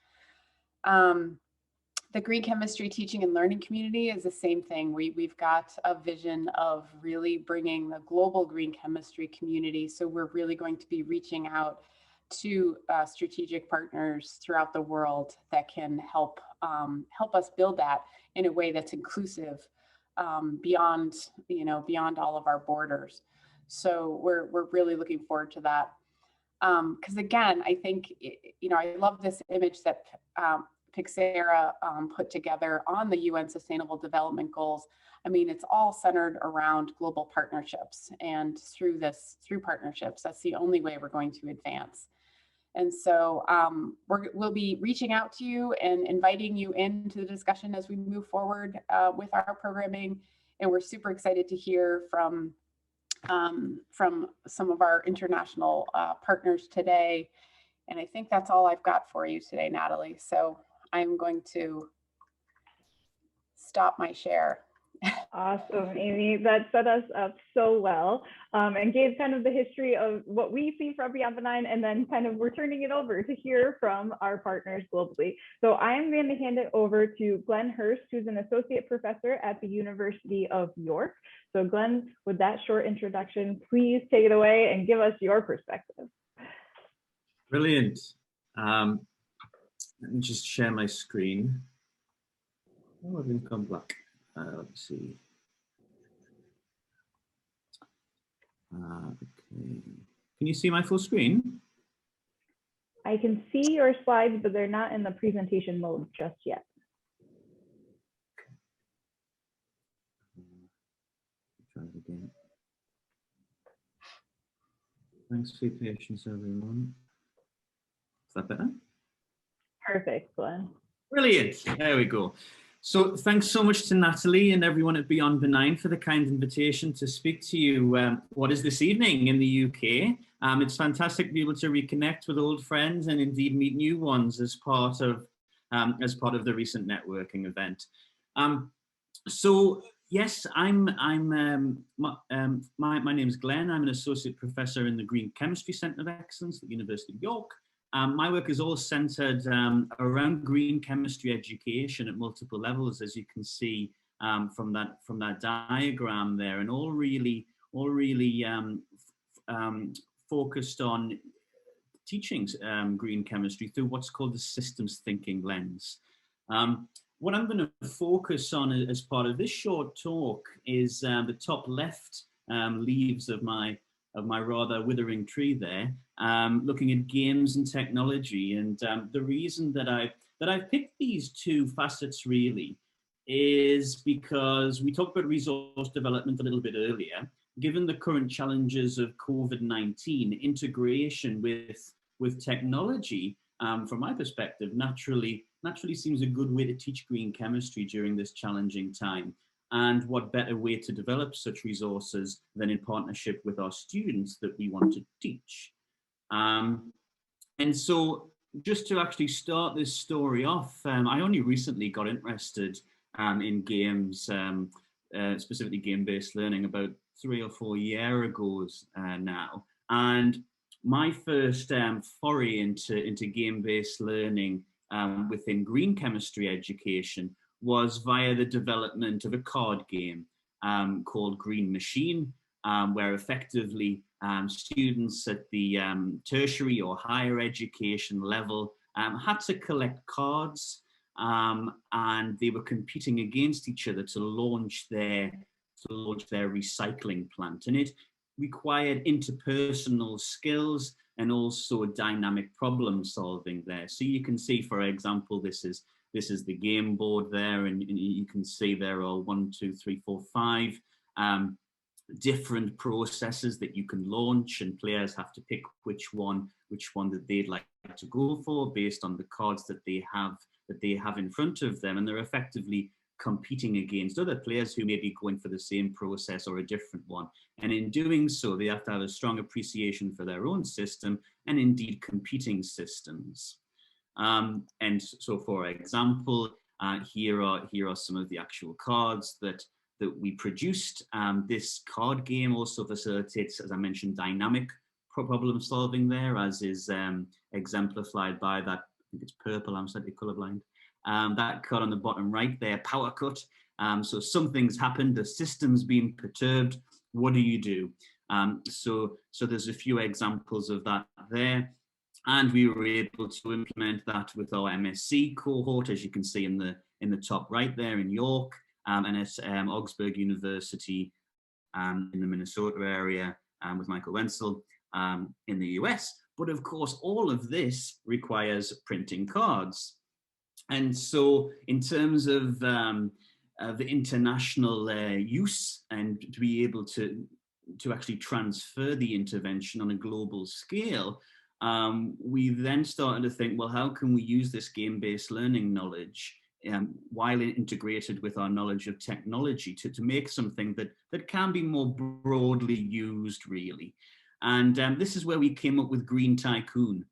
The green chemistry teaching and learning community is the same thing. We've got a vision of really bringing the global green chemistry community. So we're really going to be reaching out to strategic partners throughout the world that can help us build that in a way that's inclusive beyond all of our borders. So we're really looking forward to that. Because again, I think, I love this image that Pixera put together on the UN Sustainable Development Goals. I mean, it's all centered around global partnerships, and through partnerships, that's the only way we're going to advance. And so we'll be reaching out to you and inviting you into the discussion as we move forward with our programming. And we're super excited to hear from some of our international partners today. And I think that's all I've got for you today, Natalie. So I'm going to stop my share. Awesome, Amy. That set us up so well and gave kind of the history of what we see from Beyond Benign, and then kind of we're turning it over to hear from our partners globally. So I'm going to hand it over to Glenn Hurst, who's an associate professor at the University of York. So Glenn, with that short introduction, please take it away and give us your perspective. Brilliant. Let me just share my screen. Oh, I've gone black. Let's see. Okay. Can you see my full screen? I can see your slides, but they're not in the presentation mode just yet. Try it again. Thanks for your patience, everyone. Is that better? Perfect, Glenn. Brilliant. There we go. So thanks so much to Natalie and everyone at Beyond Benign for the kind invitation to speak to you. What is this evening in the UK? It's fantastic to be able to reconnect with old friends and indeed meet new ones as part of the recent networking event. So yes, my name is Glenn. I'm an associate professor in the Green Chemistry Centre of Excellence at the University of York. My work is all centered around green chemistry education at multiple levels, as you can see from that diagram there, and all really focused on teaching green chemistry through what's called the systems thinking lens. What I'm going to focus on as part of this short talk is the top left leaves of my rather withering tree there, looking at games and technology. And the reason that I've picked these two facets really is because we talked about resource development a little bit earlier. Given the current challenges of COVID-19, integration with technology, from my perspective, naturally seems a good way to teach green chemistry during this challenging time. And what better way to develop such resources than in partnership with our students that we want to teach. And so just to actually start this story off, I only recently got interested in games, specifically game-based learning, about 3 or 4 years ago now. And my first foray into game-based learning within green chemistry education was via the development of a card game called Green Machine, where effectively students at the tertiary or higher education level had to collect cards, and they were competing against each other to launch their recycling plant. And it required interpersonal skills and also dynamic problem solving there. So you can see, for example, this is the game board there, and you can see there are 1, 2, 3, 4, 5 different processes that you can launch, and players have to pick which one that they'd like to go for based on the cards that they have in front of them, and they're effectively competing against other players who may be going for the same process or a different one. And in doing so, they have to have a strong appreciation for their own system and indeed competing systems. And so, for example, here are some of the actual cards that we produced. This card game also facilitates, as I mentioned, dynamic problem solving there, as is exemplified by that, I think it's purple, I'm slightly colorblind, that card on the bottom right there, power cut. So something's happened, the system's been perturbed, what do you do? So there's a few examples of that there. And we were able to implement that with our MSc cohort, as you can see in the top right there in York, and at Augsburg University in the Minnesota area, with Michael Wenzel in the US. But of course, all of this requires printing cards. And so in terms of the international use, and to be able to actually transfer the intervention on a global scale, we then started to think, well, how can we use this game-based learning knowledge while integrated with our knowledge of technology to make something that can be more broadly used, really. And this is where we came up with Green Tycoon.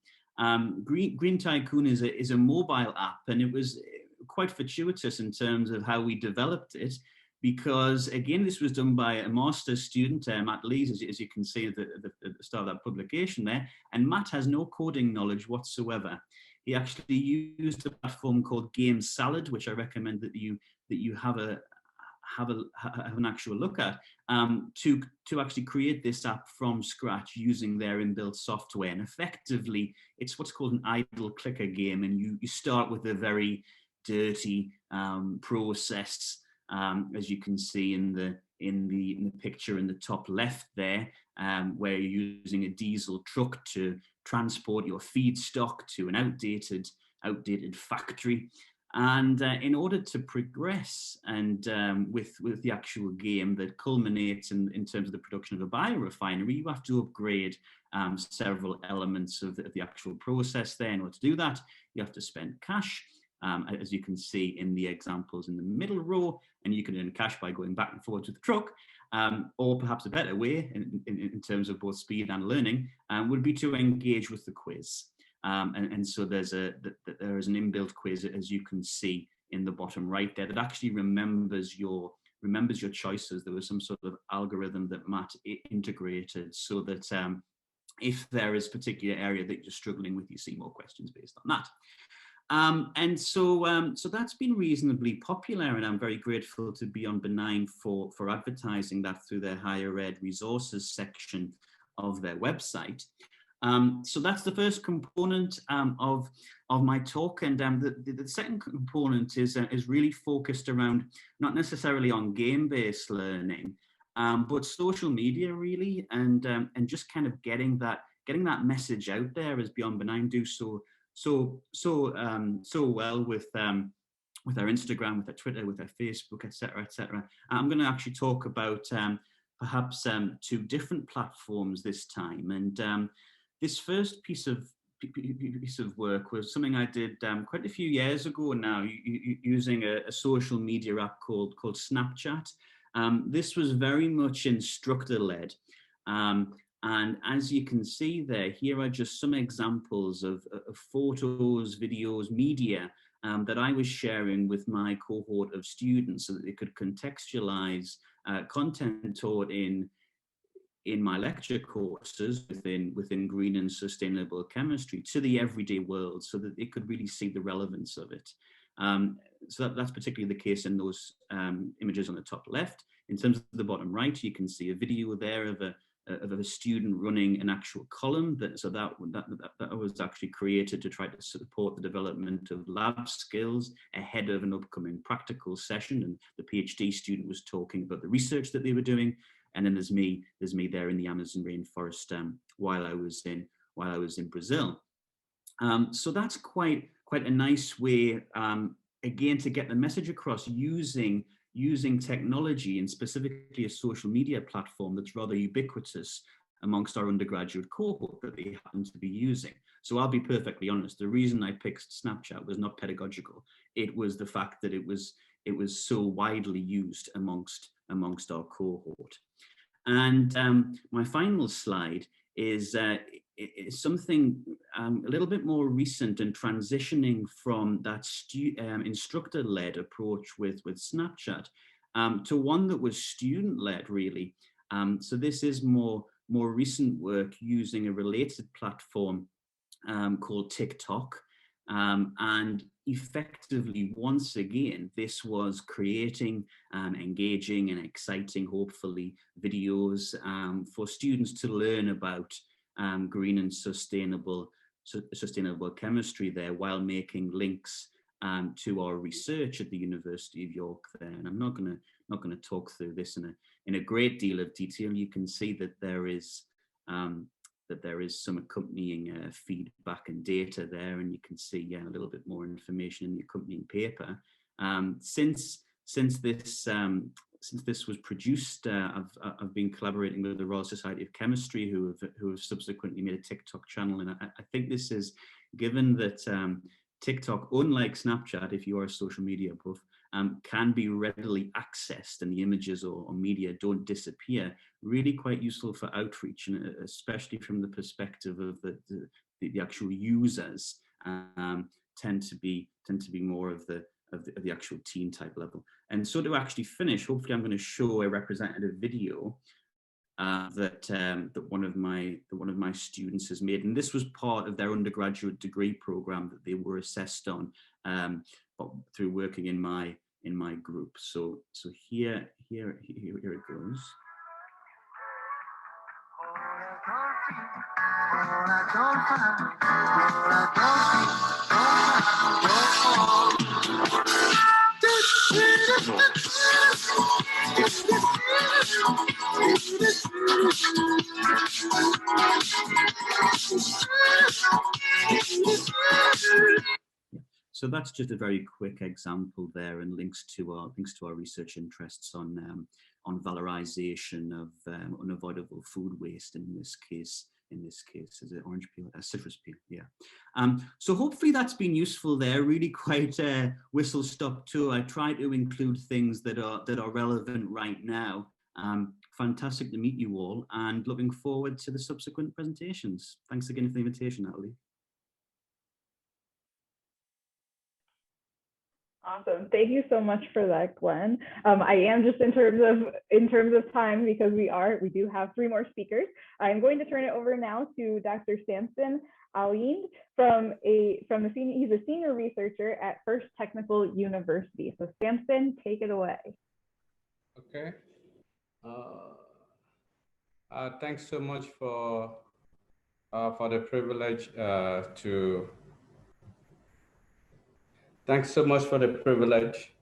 Green Tycoon is a mobile app, and it was quite fortuitous in terms of how we developed it, because again, this was done by a master's student, Matt Lees, as you can see at the start of that publication there. And Matt has no coding knowledge whatsoever. He actually used a platform called Game Salad, which I recommend that you have an actual look at, to actually create this app from scratch using their inbuilt software. And effectively, it's what's called an idle clicker game, and you start with a very dirty process, as you can see in the picture in the top left there, where you're using a diesel truck to transport your feedstock to an outdated factory. And in order to progress and with the actual game that culminates in terms of the production of a biorefinery, you have to upgrade several elements of the actual process there. In order to do that, you have to spend cash, as you can see in the examples in the middle row, and you can earn cash by going back and forth with the truck. Or perhaps a better way, in terms of both speed and learning, would be to engage with the quiz. And so there is an inbuilt quiz, as you can see in the bottom right there, that actually remembers your choices. There was some sort of algorithm that Matt integrated, so that if there is a particular area that you're struggling with, you see more questions based on that. And so that's been reasonably popular, and I'm very grateful to Beyond Benign for advertising that through their higher ed resources section of their website. So that's the first component of my talk, and the second component is really focused around not necessarily on game-based learning, but social media, really, and just kind of getting that message out there, as Beyond Benign do so well with our Instagram, with our Twitter, with our Facebook, etc., etc. I'm going to actually talk about perhaps two different platforms this time, and this first piece of work was something I did quite a few years ago now, using a social media app called Snapchat. This was very much instructor-led. And as you can see there, here are just some examples of photos, videos, media that I was sharing with my cohort of students, so that they could contextualize content taught in my lecture courses within green and sustainable chemistry to the everyday world, so that they could really see the relevance of it. So that's particularly the case in those images on the top left. In terms of the bottom right, you can see a video there of a student running an actual column. That was actually created to try to support the development of lab skills ahead of an upcoming practical session. And the PhD student was talking about the research that they were doing. And then there's me there in the Amazon rainforest while I was in Brazil. So that's quite a nice way, again, to get the message across using technology, and specifically a social media platform that's rather ubiquitous amongst our undergraduate cohort that they happen to be using. So I'll be perfectly honest, the reason I picked Snapchat was not pedagogical. It was the fact that it was so widely used amongst our cohort. And my final slide is something a little bit more recent, and transitioning from that instructor-led approach with Snapchat to one that was student-led, really. So this is more recent work using a related platform called TikTok. And effectively, once again, this was creating engaging and exciting, hopefully, videos for students to learn about green and sustainable chemistry there, while making links to our research at the University of York there. And I'm not going to talk through this in a great deal of detail. You can see that there is some accompanying feedback and data there, and you can see a little bit more information in the accompanying paper. Since this was produced, I've been collaborating with the Royal Society of Chemistry, who have subsequently made a TikTok channel, and I think this is, given that TikTok, unlike Snapchat, if you are a social media buff, can be readily accessed and the images or media don't disappear, really quite useful for outreach, and especially from the perspective of the actual users, tend to be more of the actual teen type level. And so to actually finish, hopefully I'm going to show a representative video that one of my students has made, and this was part of their undergraduate degree program that they were assessed on through working in my group. So here it goes. So that's just a very quick example there, and links to our research interests on valorization of unavoidable food waste. In this case, is it orange peel, citrus peel? Yeah. So hopefully that's been useful there. Really quite whistle stop tour. I try to include things that are relevant right now. Fantastic to meet you all, and looking forward to the subsequent presentations. Thanks again for the invitation, Natalie. Awesome. Thank you so much for that, Glenn. I am just in terms of time, because we do have 3 more speakers. I'm going to turn it over now to Dr. Samsom Alayande he's a senior researcher at Hurst Technical University. So Samson, take it away. Okay. Thanks so much for the privilege Thanks so much for the privilege,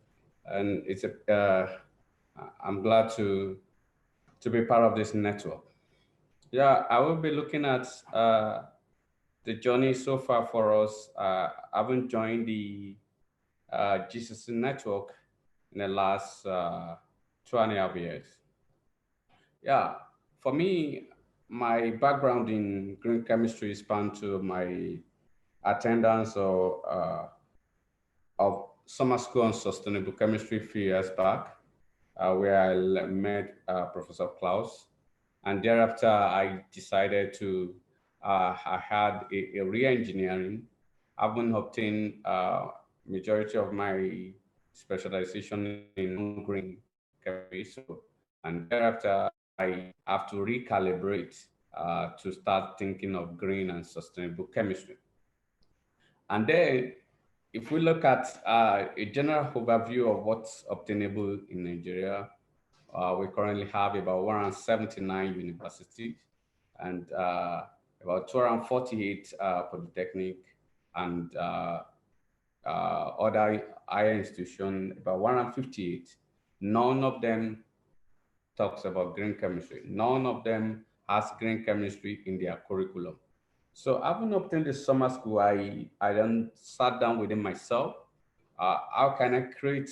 and I'm glad to be part of this network. Yeah, I will be looking at the journey so far for us. I haven't joined the GCC network in the last 2.5 years. Yeah, for me, my background in green chemistry spanned to my attendance of summer school on sustainable chemistry a few years back, where I met Professor Klaus. And thereafter, I decided to, I had a re-engineering. I've been obtained majority of my specialization in green chemistry. And thereafter, I have to recalibrate to start thinking of green and sustainable chemistry. And then, if we look at a general overview of what's obtainable in Nigeria, we currently have about 179 universities and about 248 polytechnic and other higher institutions, about 158. None of them talks about green chemistry. None of them has green chemistry in their curriculum. So having obtained the summer school, I then sat down within myself. How can I create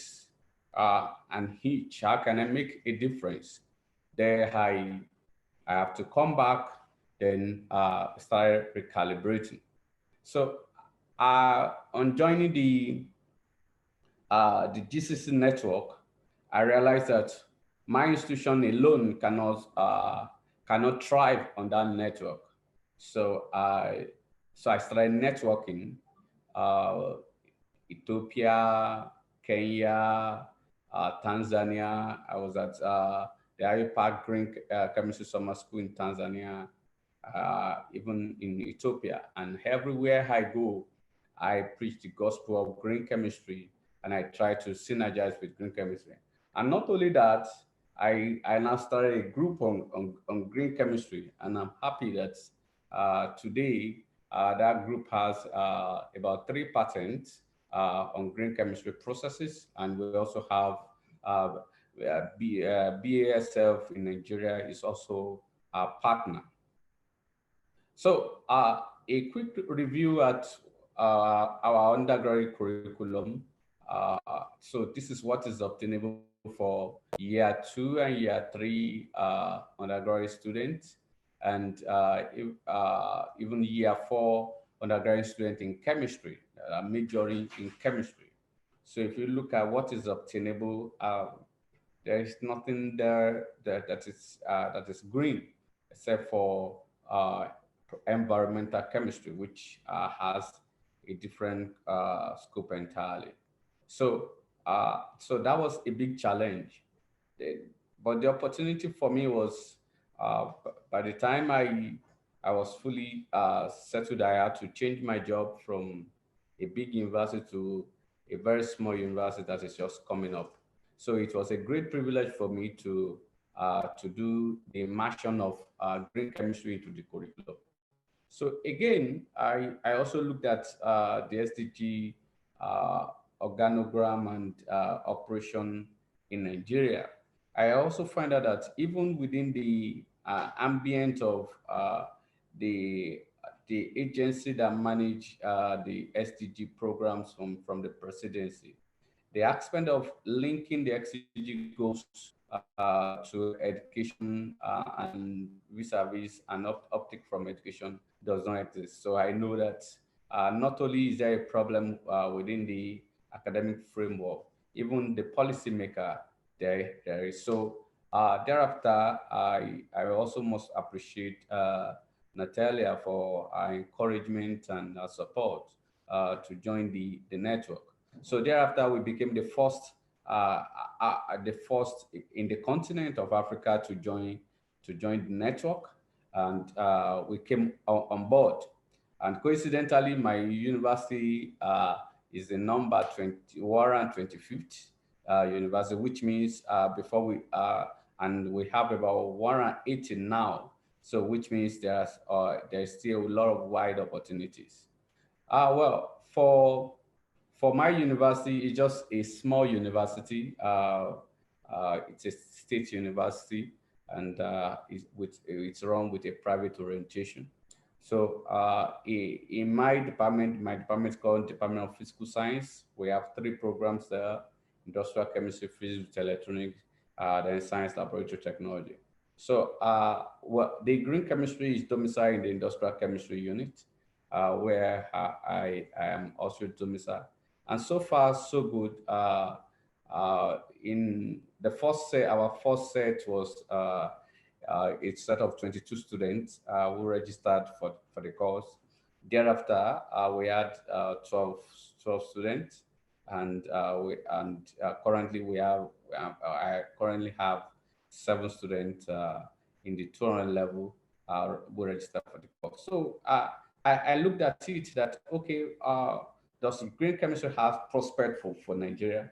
an hitch? How can I make a difference? There I have to come back, then start recalibrating. So on joining the GCC network, I realized that my institution alone cannot thrive on that network. So I started networking, Ethiopia, Kenya, Tanzania. I was at the IUPAC Green Chemistry Summer School in Tanzania, even in Ethiopia. And everywhere I go, I preach the gospel of green chemistry, and I try to synergize with green chemistry. And not only that, I now started a group on green chemistry, and I'm happy that today that group has about 3 patents on green chemistry processes, and we also have BASF in Nigeria is also a partner. So a quick review at our undergraduate curriculum. So this is what is obtainable for year 2 and year 3 undergraduate students, and even year 4 undergraduate student in chemistry, majoring in chemistry. So if you look at what is obtainable, there is nothing there that is green, except for environmental chemistry, which has a different scope entirely. So that was a big challenge. But the opportunity for me was, by the time I was fully settled, I had to change my job from a big university to a very small university that is just coming up. So it was a great privilege for me to do the immersion of green chemistry into the curriculum. So again, I also looked at the SDG organogram and operation in Nigeria. I also find out that even within the ambient of the agency that manage the SDG programs from the presidency, the aspect of linking the SDG goals to education and vis-a-vis an optic from education does not exist. So I know that not only is there a problem within the academic framework, even the policymaker there is. So thereafter, I also must appreciate Natalie for her encouragement and her support to join the network. So thereafter, we became the first in the continent of Africa to join the network, and we came on board. And coincidentally, my university is the number 125th university, which means before we and we have about 180 now. So which means there's still a lot of wide opportunities. Well, for my university, it's just a small university. It's a state university, and it's run with a private orientation. So in my department is called Department of Physical Science. We have 3 programs there: industrial chemistry, physics, electronics, then science laboratory technology. So the green chemistry is domiciled in the industrial chemistry unit, where I am also domiciled. And so far, so good. In the first set, our first set was a set of 22 students who registered for the course. Thereafter, we had 12 students, and currently I currently have 7 students in the 200 level who registered for the course. So I looked at it that, okay, does green chemistry have prospect for Nigeria?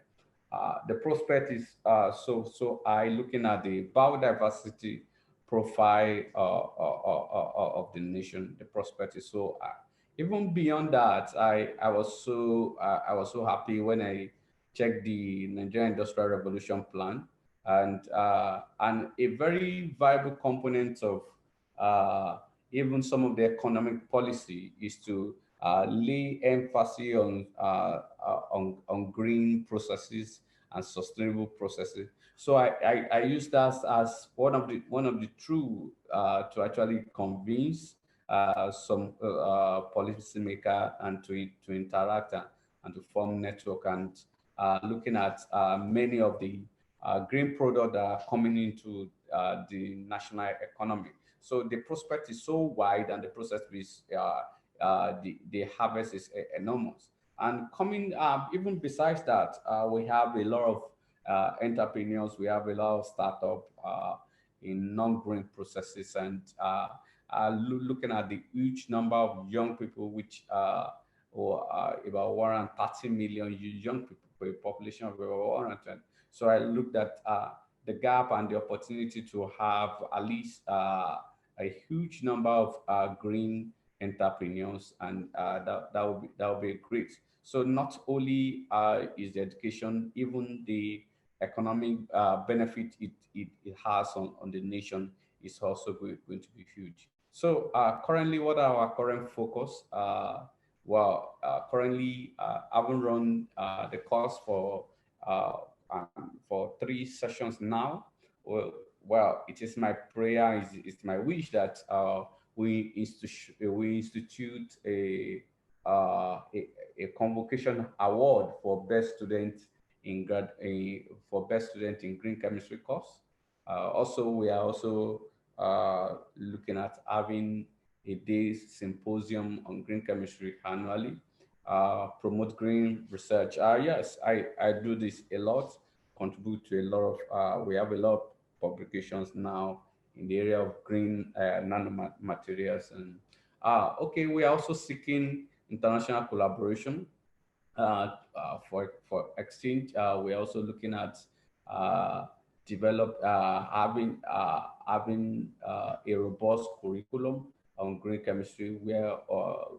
The prospect is so high, looking at the biodiversity profile of the nation. The prospect is so high. Even beyond that, I was so happy when I checked the Nigerian Industrial Revolution Plan, and a very viable component of even some of the economic policy is to lay emphasis on green processes and sustainable processes. So I use that as one of the true to actually convince some policymaker and to interact and to form network, and looking at many of the green products that are coming into the national economy. So the prospect is so wide, and the process is the harvest is enormous. And coming even besides that, we have a lot of entrepreneurs. We have a lot of startup in non-green processes, and looking at the huge number of young people, which or about 130 million young people for a population of about 120. So I looked at the gap and the opportunity to have at least a huge number of green entrepreneurs, and that would be great. So not only is the education, even the economic benefit it has on the nation is also going to be huge. So currently, what are our current focus? Currently, I haven't run the course for 3 sessions now. Well, it is my prayer, it's my wish that we institute a convocation award for best student in green chemistry course. Also, we are also looking at having a day symposium on green chemistry annually. Promote green research. Yes, I do this a lot, contribute to a lot of, we have a lot of publications now in the area of green nanomaterials. And okay, we are also seeking international collaboration for exchange. We're also looking at having a robust curriculum on green chemistry, where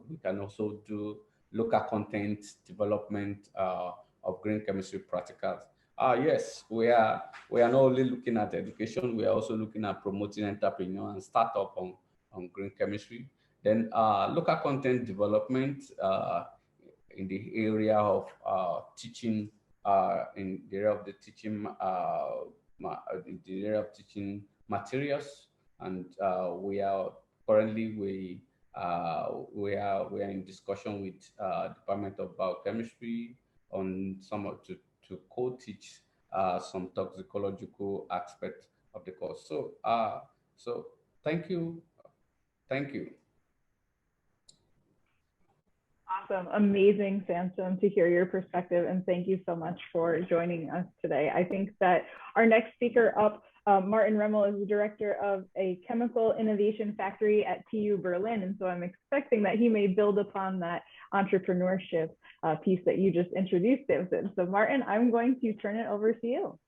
we can also do local content development of green chemistry practicals. Yes, we are not only looking at education, we are also looking at promoting entrepreneur and startup on green chemistry. Then local content development in the area of teaching, in the area of the teaching, materials, and we are currently we are in discussion with Department of Biochemistry on to co-teach some toxicological aspects of the course. So so thank you. Awesome, amazing, Samson, to hear your perspective, and thank you so much for joining us today. I think that our next speaker up, Martin Rahmel, is the director of a chemical innovation factory at TU Berlin, and so I'm expecting that he may build upon that entrepreneurship piece that you just introduced, Samson. So Martin, I'm going to turn it over to you.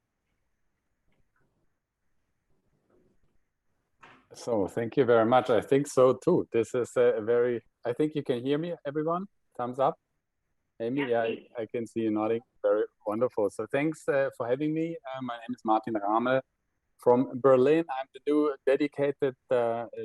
So thank you very much. I think so too. This is a very, I think you can hear me, everyone. Thumbs up. Amy, yeah, I can see you nodding. Very wonderful. So thanks for having me. My name is Martin Rahmel from Berlin. I'm the new dedicated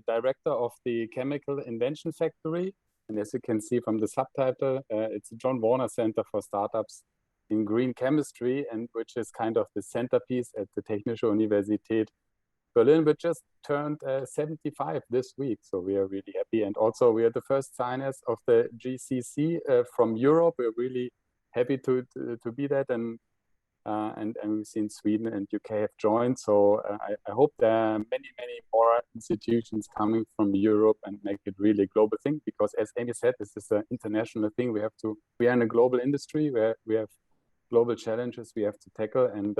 director of the Chemical Invention Factory. And as you can see from the subtitle, it's a John Warner Center for Startups in Green Chemistry, and which is kind of the centerpiece at the Technische Universität Berlin, which just turned 75 this week. So we are really happy. And also we are the first signers of the GCC from Europe. We're really happy to be that. And we've seen Sweden and UK have joined. So I hope there are many more institutions coming from Europe and make it really a global thing, because as Amy said, this is an international thing. We are in a global industry where we have global challenges we have to tackle. And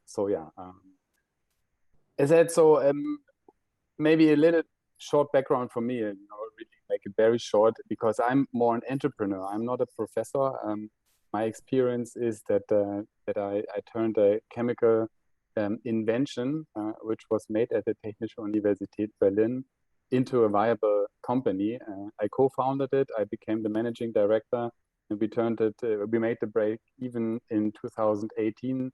so yeah, as I said, so maybe a little short background for me, really make it very short, because I'm more an entrepreneur. I'm not a professor. My experience is that I turned a chemical invention, which was made at the Technische Universität Berlin, into a viable company. I co-founded it. I became the managing director, and we made the break even in 2018.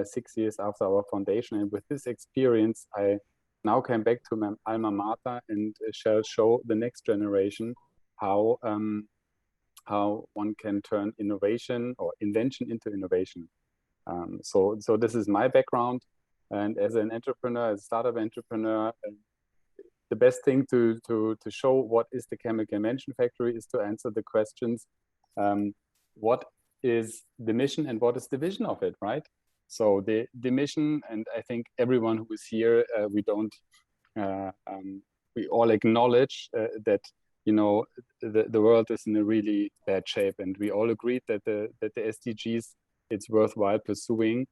6 years after our foundation. And with this experience, I now came back to my alma mater and shall show the next generation how one can turn innovation or invention into innovation. So this is my background. And as an entrepreneur, as a startup entrepreneur, the best thing to show what is the Chemical Invention Factory is to answer the questions, what is the mission and what is the vision of it, right? So the mission, and I think everyone who is here, we all acknowledge that the world is in a really bad shape, and we all agreed that the SDGs it's worthwhile pursuing.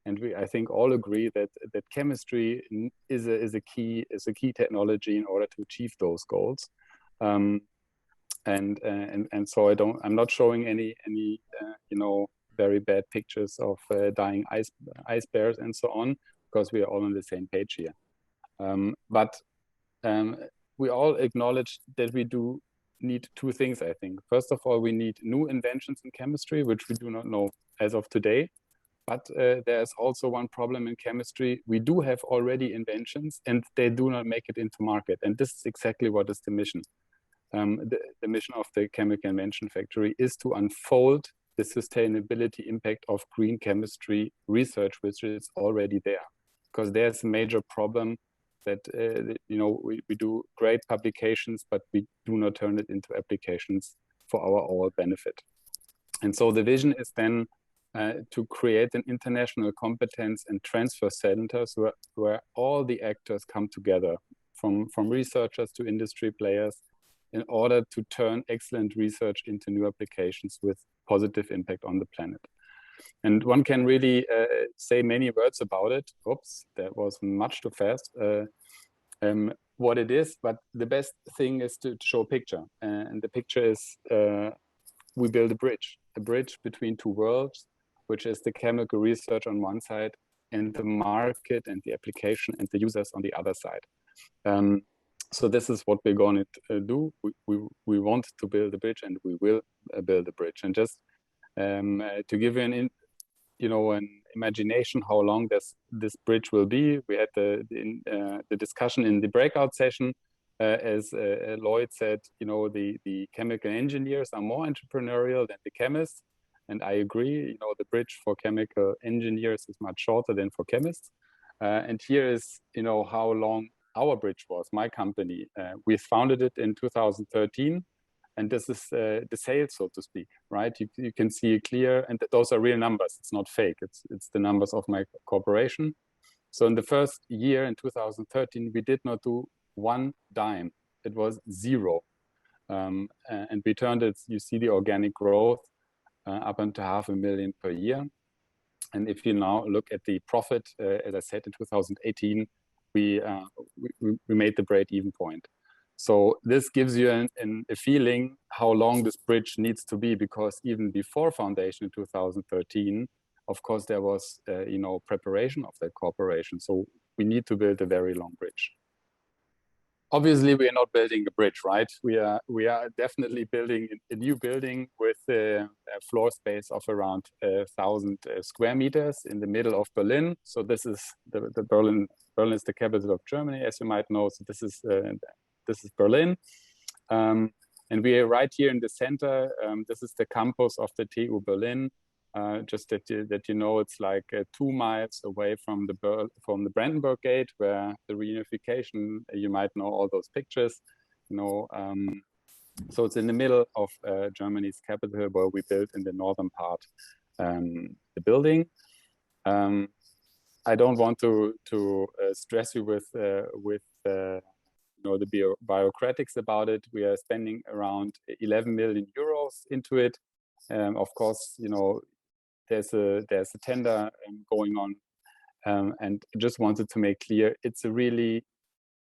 And I think all agree that chemistry is a key technology in order to achieve those goals. And so I'm not showing any very bad pictures of dying ice bears and so on, because we are all on the same page here. But we all acknowledge that we do need two things, I think. First of all, we need new inventions in chemistry, which we do not know as of today. But there's also one problem in chemistry. We do have already inventions and they do not make it into market. And this is exactly what is the mission. The mission of the Chemical Invention Factory is to unfold the sustainability impact of green chemistry research, which is already there. Because there's a major problem that we do great publications, but we do not turn it into applications for our all benefit. And so the vision is then to create an international competence and transfer centers where all the actors come together, from researchers to industry players, in order to turn excellent research into new applications with positive impact on the planet. And one can really say many words about it. Oops, that was much too fast. What it is, but the best thing is to show a picture. And the picture is we build a bridge between two worlds, which is the chemical research on one side and the market and the application and the users on the other side. So this is what we're going to do. We want to build a bridge, and we will build a bridge. And just to give you an imagination how long this bridge will be, we had the discussion in the breakout session. As Lloyd said, the chemical engineers are more entrepreneurial than the chemists. And I agree, the bridge for chemical engineers is much shorter than for chemists. And here is, how long our bridge was, my company. We founded it in 2013. And this is the sales, so to speak, right? You can see it clear, and those are real numbers. It's not fake. It's the numbers of my corporation. So in the first year, in 2013, we did not do one dime. It was zero. And we turned it, you see the organic growth up into 500,000 per year. And if you now look at the profit, as I said, in 2018, we made the break-even point. So this gives you a feeling how long this bridge needs to be, because even before foundation in 2013, of course, there was preparation of that corporation. So we need to build a very long bridge. Obviously, we are not building a bridge, right? We are definitely building a new building with a floor space of around 1,000 square meters in the middle of Berlin. So this is the Berlin. Berlin is the capital of Germany, as you might know. So this is Berlin. And we are right here in the center. This is the campus of the TU Berlin. Just that you know, it's like 2 miles away from the Brandenburg Gate, where the reunification, you might know all those pictures. So it's in the middle of Germany's capital, where we built in the northern part the building. I don't want to stress you with the bureaucratics about it. We are spending around 11 million euros into it. Of course, there's a tender going on, and just wanted to make clear it's a really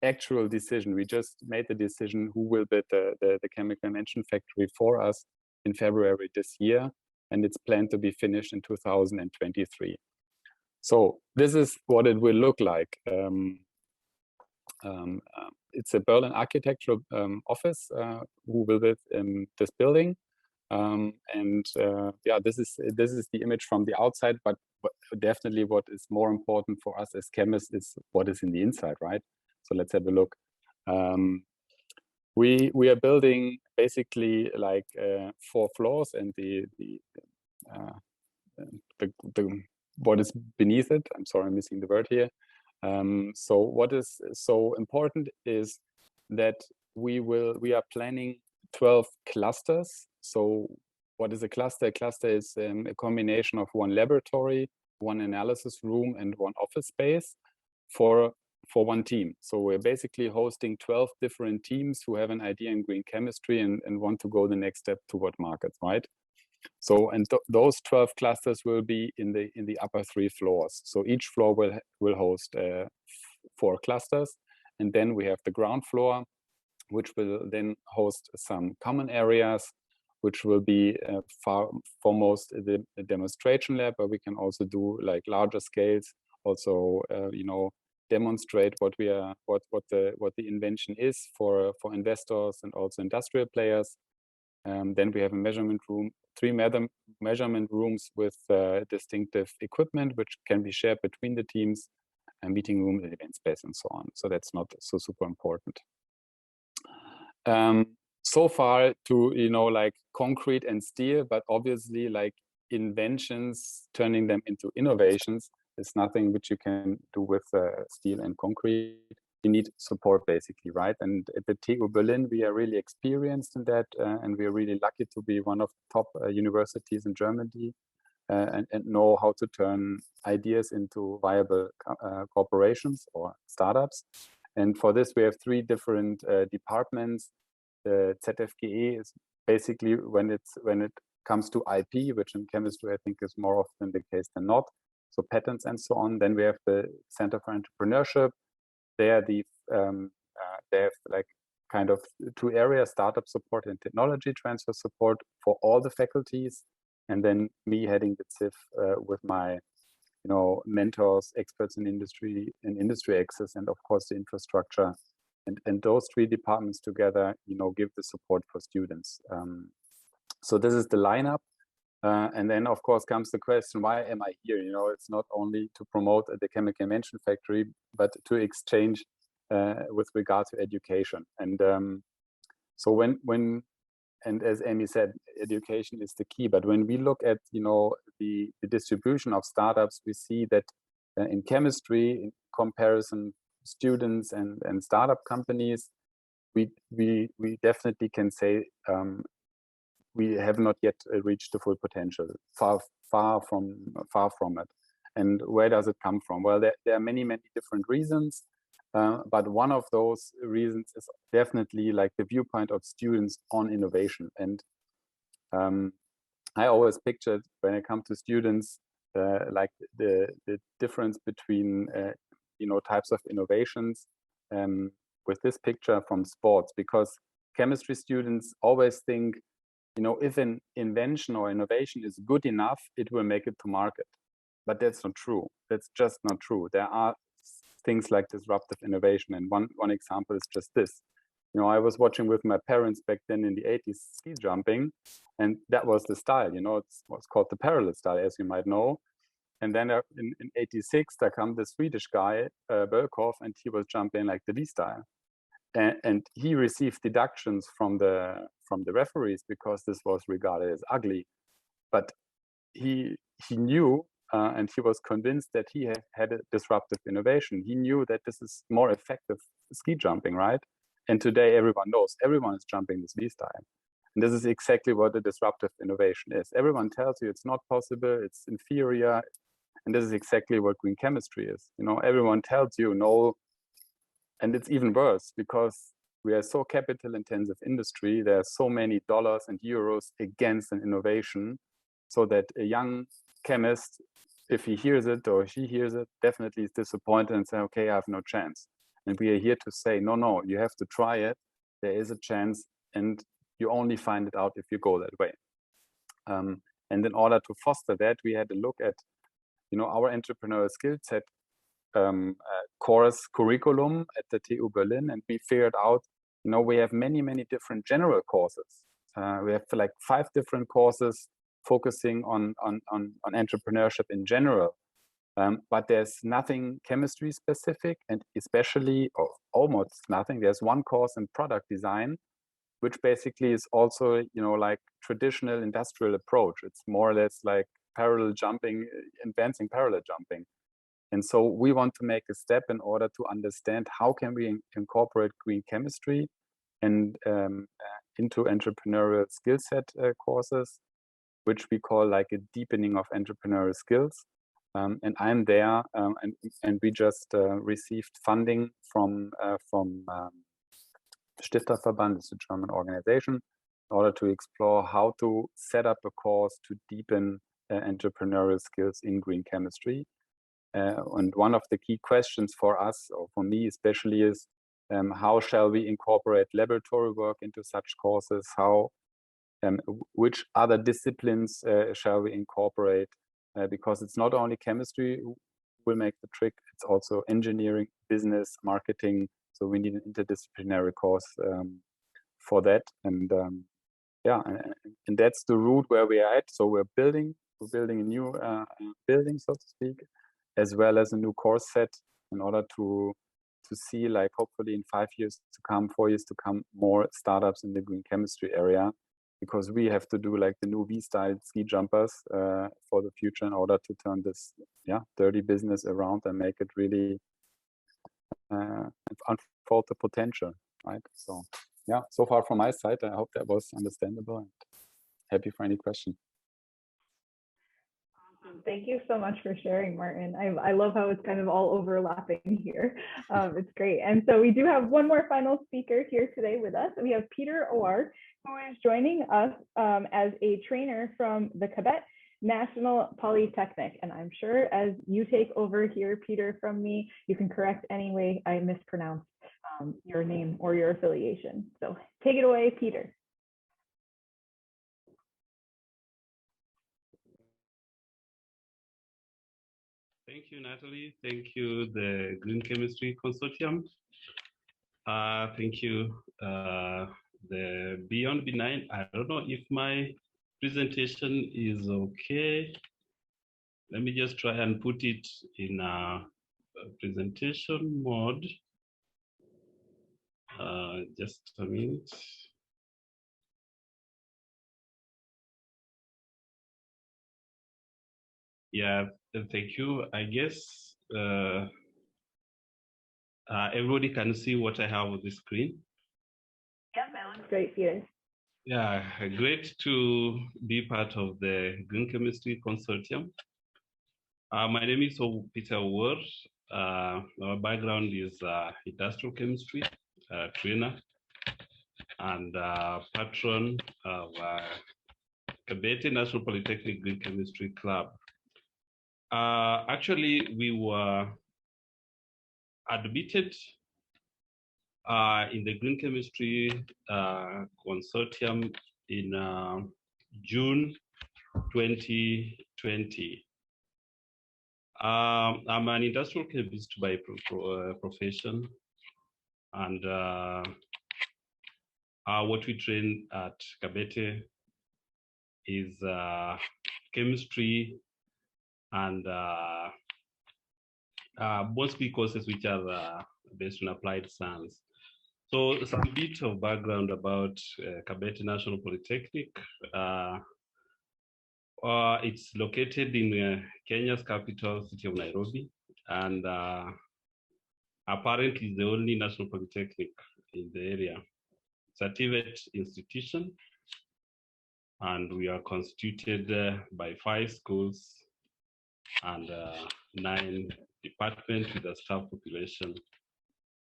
actual decision. We just made the decision who will build the Chemical Invention Factory for us in February this year, and it's planned to be finished in 2023. So this is what it will look like. It's a Berlin architectural office who will build this building. This is the image from the outside, but definitely what is more important for us as chemists is what is in the inside, right? So let's have a look. We are building basically like 4 floors, and the what is beneath it. I'm sorry, I'm missing the word here. So what is so important is that we are planning 12 clusters. So what is a cluster? A cluster is a combination of 1 laboratory, 1 analysis room, and 1 office space for 1 team. So we're basically hosting 12 different teams who have an idea in green chemistry and want to go the next step toward markets, right? So, and those 12 clusters will be in the upper 3 floors. So each floor will host 4 clusters, and then we have the ground floor, which will then host some common areas, which will be foremost the demonstration lab, where we can also do like larger scales, also you know, demonstrate what the invention is for investors and also industrial players. Then we have a measurement room, 3 measurement rooms with distinctive equipment, which can be shared between the teams, a meeting room, an event space, and so on. So that's not so super important. So far to, you know, like concrete and steel, but obviously like inventions, turning them into innovations is nothing which you can do with steel and concrete. You need support basically, right? And at the TU Berlin, we are really experienced in that, and we are really lucky to be one of the top universities in Germany, and know how to turn ideas into viable corporations or startups. And for this, we have 3 different departments. The ZFGE is basically when it comes to IP, which in chemistry I think is more often the case than not. So patents and so on. Then we have the Center for Entrepreneurship. There, they have like kind of 2 areas: startup support and technology transfer support for all the faculties. And then me heading the CIF with my, you know, mentors, experts in industry and industry access, and of course the infrastructure. And those 3 departments together, you know, give the support for students. So this is the lineup. And then, of course, comes the question, why am I here? You know, it's not only to promote the chemical invention factory, but to exchange with regard to education. And so and as Amy said, education is the key. But when we look at, you know, the distribution of startups, we see that in chemistry, in comparison, students and startup companies, we definitely can say we have not yet reached the full potential. Far from it. And where does it come from? Well, there are many different reasons, but one of those reasons is definitely like the viewpoint of students on innovation. And I always pictured when it comes to students, like the difference between you know, types of innovations with this picture from sports, because chemistry students always think, you know, if an invention or innovation is good enough, it will make it to market. But that's not true. That's just not true. There are things like disruptive innovation. And one example is just this. You know, I was watching with my parents back then in the 80s ski jumping, and that was the style. You know, it's what's called the parallel style, as you might know. And then in 86, there comes the Swedish guy, Bölkow, and he was jumping like the V style. And he received deductions from the referees because this was regarded as ugly. But he knew, and he was convinced that he had a disruptive innovation. He knew that this is more effective ski jumping, right? And today everyone knows, everyone is jumping this V style. And this is exactly what the disruptive innovation is. Everyone tells you it's not possible, it's inferior. And this is exactly what green chemistry is. You know, everyone tells you no. And it's even worse because we are so capital intensive industry. There are so many dollars and euros against an innovation, so that a young chemist, if he hears it or she hears it, definitely is disappointed and say, okay, I have no chance. And we are here to say, no, you have to try it. There is a chance, and you only find it out if you go that way. And in order to foster that, we had a look at, you know, our entrepreneurial skill set course curriculum at the TU Berlin, and we figured out, you know, we have many different general courses. We have like 5 different courses focusing on entrepreneurship in general, but there's nothing chemistry specific, and especially, or almost nothing. There's one course in product design, which basically is also, you know, like traditional industrial approach. It's more or less like parallel jumping, advancing parallel jumping. And so we want to make a step in order to understand how can we incorporate green chemistry and into entrepreneurial skill set courses, which we call like a deepening of entrepreneurial skills. And I'm there, and we just received funding from Stifterverband, it's a German organization, order to explore how to set up a course to deepen entrepreneurial skills in green chemistry. And one of the key questions for us, or for me especially, is how shall we incorporate laboratory work into such courses? Which other disciplines shall we incorporate? Because it's not only chemistry who will make the trick, it's also engineering, business, marketing. So we need an interdisciplinary course for that. And yeah, and that's the route where we are at. So we're building a new building, so to speak, as well as a new course set in order to see, like, hopefully in 5 years to come, 4 years to come, more startups in the green chemistry area, because we have to do like the new V-style ski jumpers for the future in order to turn this dirty business around and make it really unfold the potential, right? So yeah, so far from my side, I hope that was understandable, and happy for any question. Thank you so much for sharing, Martin. I love how it's kind of all overlapping here. It's great. And so we do have one more final speaker here today with us. We have Peter Owuor, who is joining us as a trainer from the Kabete National Polytechnic. And I'm sure as you take over here, Peter, from me, you can correct any way I mispronounce your name or your affiliation. So take it away, Peter. Thank you, Natalie. Thank you, the Green Chemistry Consortium. Thank you, the Beyond Benign. I don't know if my presentation is okay. Let me just try and put it in a presentation mode. Just a minute. Yeah, thank you. I guess everybody can see what I have on the screen. Yeah, that looks great, Peter. Yeah, great to be part of the Green Chemistry Consortium. My name is Peter Owuor. My background is industrial chemistry, trainer, and patron of Kabete National Polytechnic Green Chemistry Club. Actually, we were admitted in the Green Chemistry Consortium in June 2020. I'm an industrial chemist by profession, and what we train at Kabete is chemistry and mostly courses which are based on applied science. So some bit of background about Kabete National Polytechnic. It's located in Kenya's capital city of Nairobi, and apparently the only national polytechnic in the area. It's a TVET institution, and we are constituted by 5 schools and 9 departments with a staff population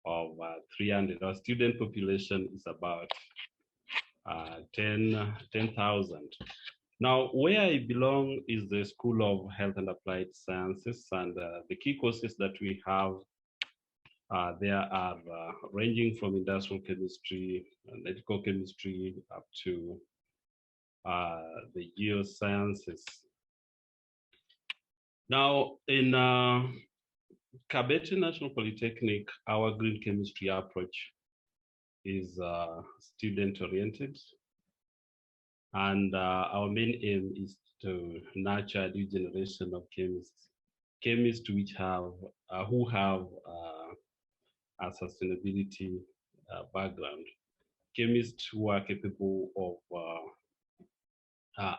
of 300. Our student population is about 10,000. Now, where I belong is the School of Health and Applied Sciences, and the key courses that we have there are ranging from industrial chemistry, medical chemistry, up to the geosciences. Now, in Kabete National Polytechnic, our green chemistry approach is student-oriented, and our main aim is to nurture a new generation of chemists which have who have a sustainability background, chemists who are capable of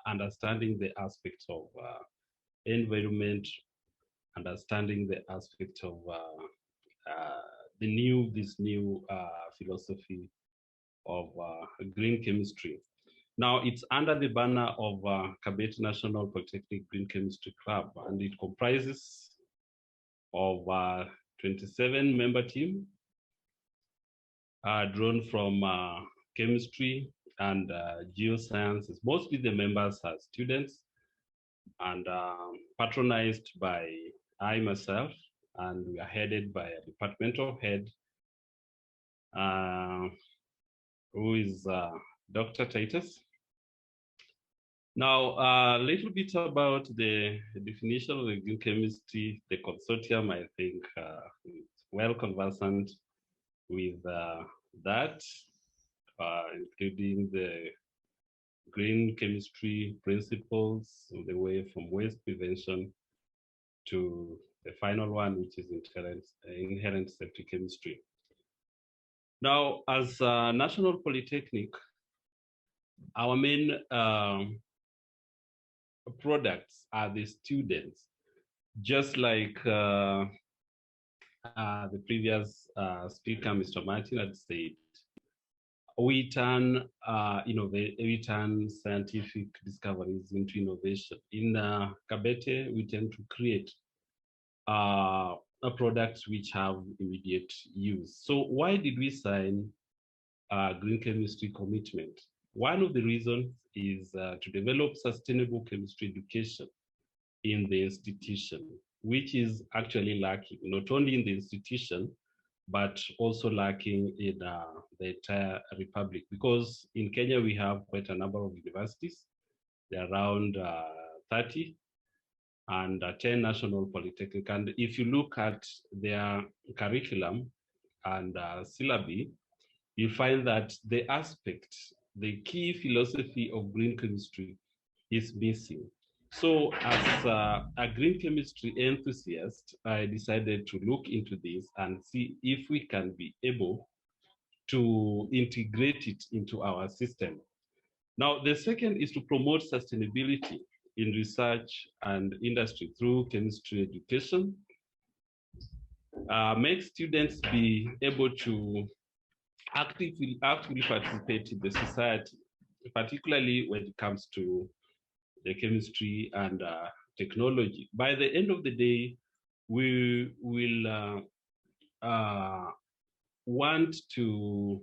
understanding the aspects of environment, understanding the aspect of this new philosophy of green chemistry. Now, it's under the banner of Kabete National Polytechnic Green Chemistry Club, and it comprises of 27 member team drawn from chemistry, and geosciences. Mostly the members are students and patronized by I myself, and we are headed by a departmental head who is Dr. Titus. Now, a little bit about the definition of the green chemistry. The consortium, I think, is well conversant with that, including the green chemistry principles, the way from waste prevention to the final one, which is inherent safety chemistry. Now, as National Polytechnic, our main products are the students, just like the previous speaker, Mr. Martin, had said. We turn scientific discoveries into innovation. In Kabete, we tend to create products which have immediate use. So why did we sign a green chemistry commitment? One of the reasons is to develop sustainable chemistry education in the institution, which is actually lacking, not only in the institution, but also lacking in the entire republic. Because in Kenya, we have quite a number of universities. They're around 30 and 10 national polytechnic. And if you look at their curriculum and syllabi, you find that the aspect, the key philosophy of green chemistry is missing. So as a green chemistry enthusiast, I decided to look into this and see if we can be able to integrate it into our system. Now, the second is to promote sustainability in research and industry through chemistry education. Make students be able to actively participate in the society, particularly when it comes to the chemistry and technology. By the end of the day, we will want to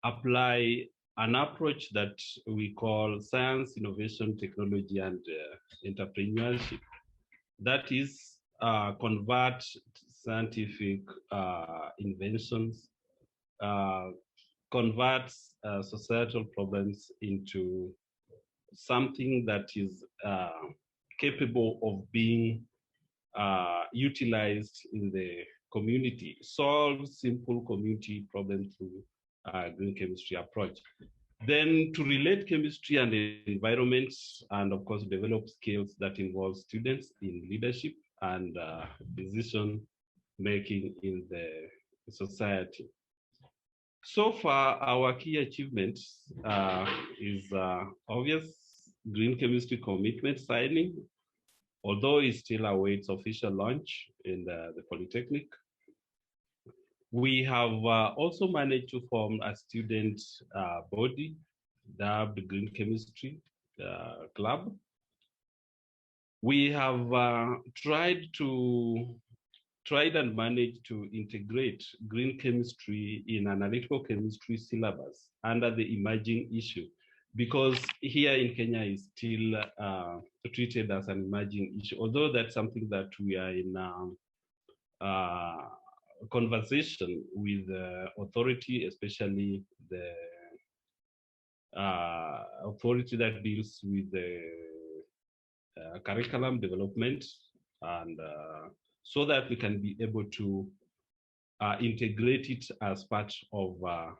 apply an approach that we call science, innovation, technology, and entrepreneurship. That is, convert scientific inventions, converts societal problems into something that is capable of being utilized in the community, solve simple community problems through green chemistry approach. Then to relate chemistry and the environment, and of course develop skills that involve students in leadership and decision making in the society. So far, our key achievement is obvious: green chemistry commitment signing, although it still awaits official launch in the Polytechnic. We have also managed to form a student body, dubbed Green Chemistry Club. We have tried and managed to integrate green chemistry in analytical chemistry syllabus under the emerging issue, because here in Kenya is still treated as an emerging issue, although that's something that we are in conversation with the authority, especially the authority that deals with the curriculum development, and so that we can be able to integrate it as part of a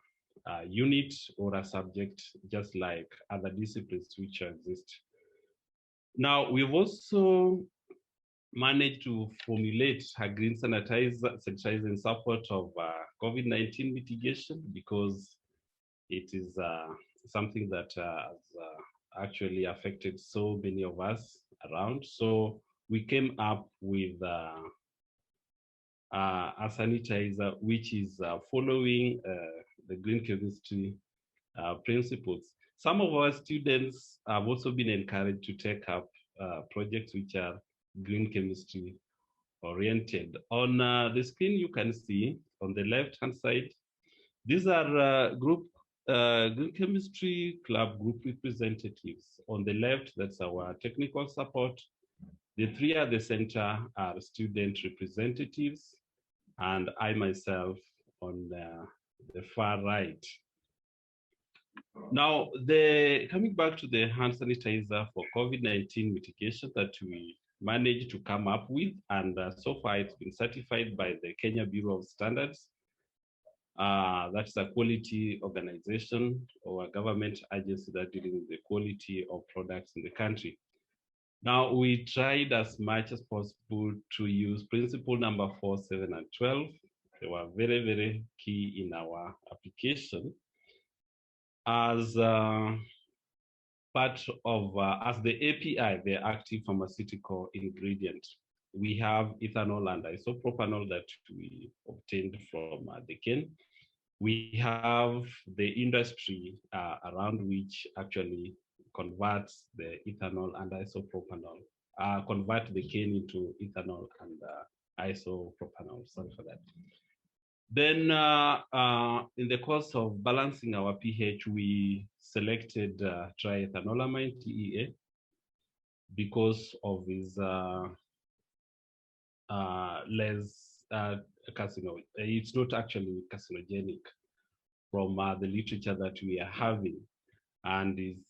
unit or a subject, just like other disciplines which exist. Now, we've also managed to formulate a green sanitizer in support of COVID-19 mitigation, because it is something that has actually affected so many of us around. So we came up with a sanitizer which is following the green chemistry principles. Some of our students have also been encouraged to take up projects which are green chemistry oriented. On the screen, you can see on the left-hand side, these are group Green Chemistry Club group representatives. On the left, that's our technical support. The three at the center are student representatives, and I myself on the far right. Now, coming back to the hand sanitizer for COVID-19 mitigation that we managed to come up with, and so far it's been certified by the Kenya Bureau of Standards. That's a quality organization or a government agency that dealing with the quality of products in the country. Now, we tried as much as possible to use principle number 4, 7, and 12. They were very, very key in our application as part of, as the API, the active pharmaceutical ingredient. We have ethanol and isopropanol that we obtained from the cane. We have the industry around which actually converts the ethanol and isopropanol, convert the cane into ethanol and isopropanol, sorry for that. Then in the course of balancing our pH, we selected triethanolamine, TEA, because of his less carcinogenic. It's not actually carcinogenic from the literature that we are having, and is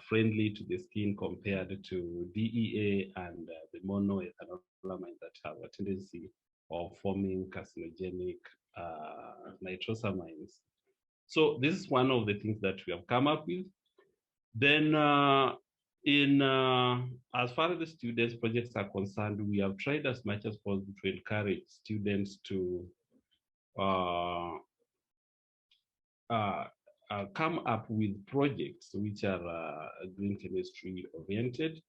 friendly to the skin compared to DEA and the monoethanolamine that have a tendency of forming carcinogenic nitrosamines. So this is one of the things that we have come up with. Then as far as the students' projects are concerned, we have tried as much as possible to encourage students to come up with projects which are green chemistry oriented.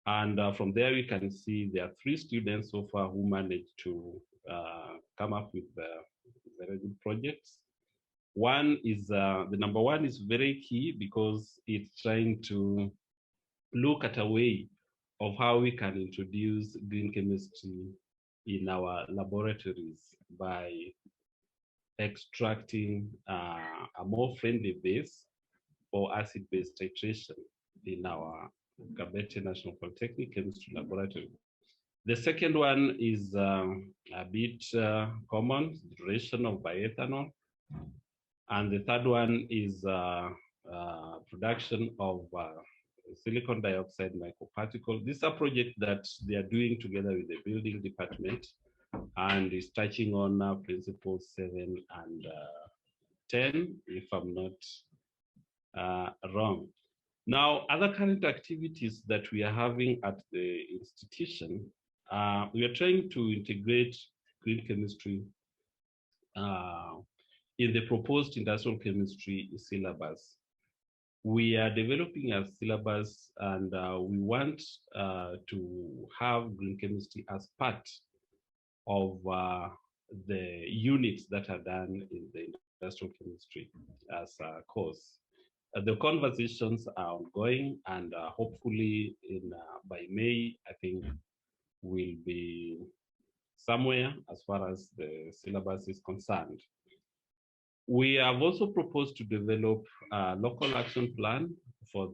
And from there, we can see there are 3 students so far who managed to come up with very good projects. One is, the number 1 is very key because it's trying to look at a way of how we can introduce green chemistry in our laboratories by extracting a more friendly base for acid-base titration in our Kabete National Polytechnic chemistry laboratory. The second one is a bit common, duration of bioethanol. And the third one is production of silicon dioxide microparticle. This is a project that they are doing together with the building department and is touching on principles 7 and 10, if I'm not wrong. Now, other current activities that we are having at the institution, we are trying to integrate green chemistry in the proposed industrial chemistry syllabus. We are developing a syllabus and we want to have green chemistry as part of the units that are done in the industrial chemistry as a course. The conversations are ongoing and hopefully by May, I think we'll be somewhere as far as the syllabus is concerned. We have also proposed to develop a local action plan for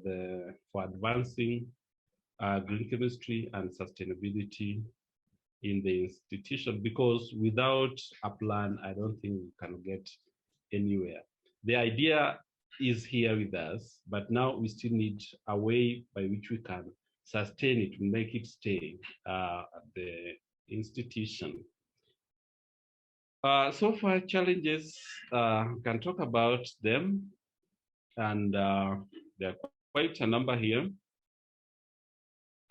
advancing green chemistry and sustainability in the institution, because without a plan, I don't think we can get anywhere. The idea is here with us, but now we still need a way by which we can sustain it, make it stay at the institution. So far, challenges, can talk about them, and there are quite a number here.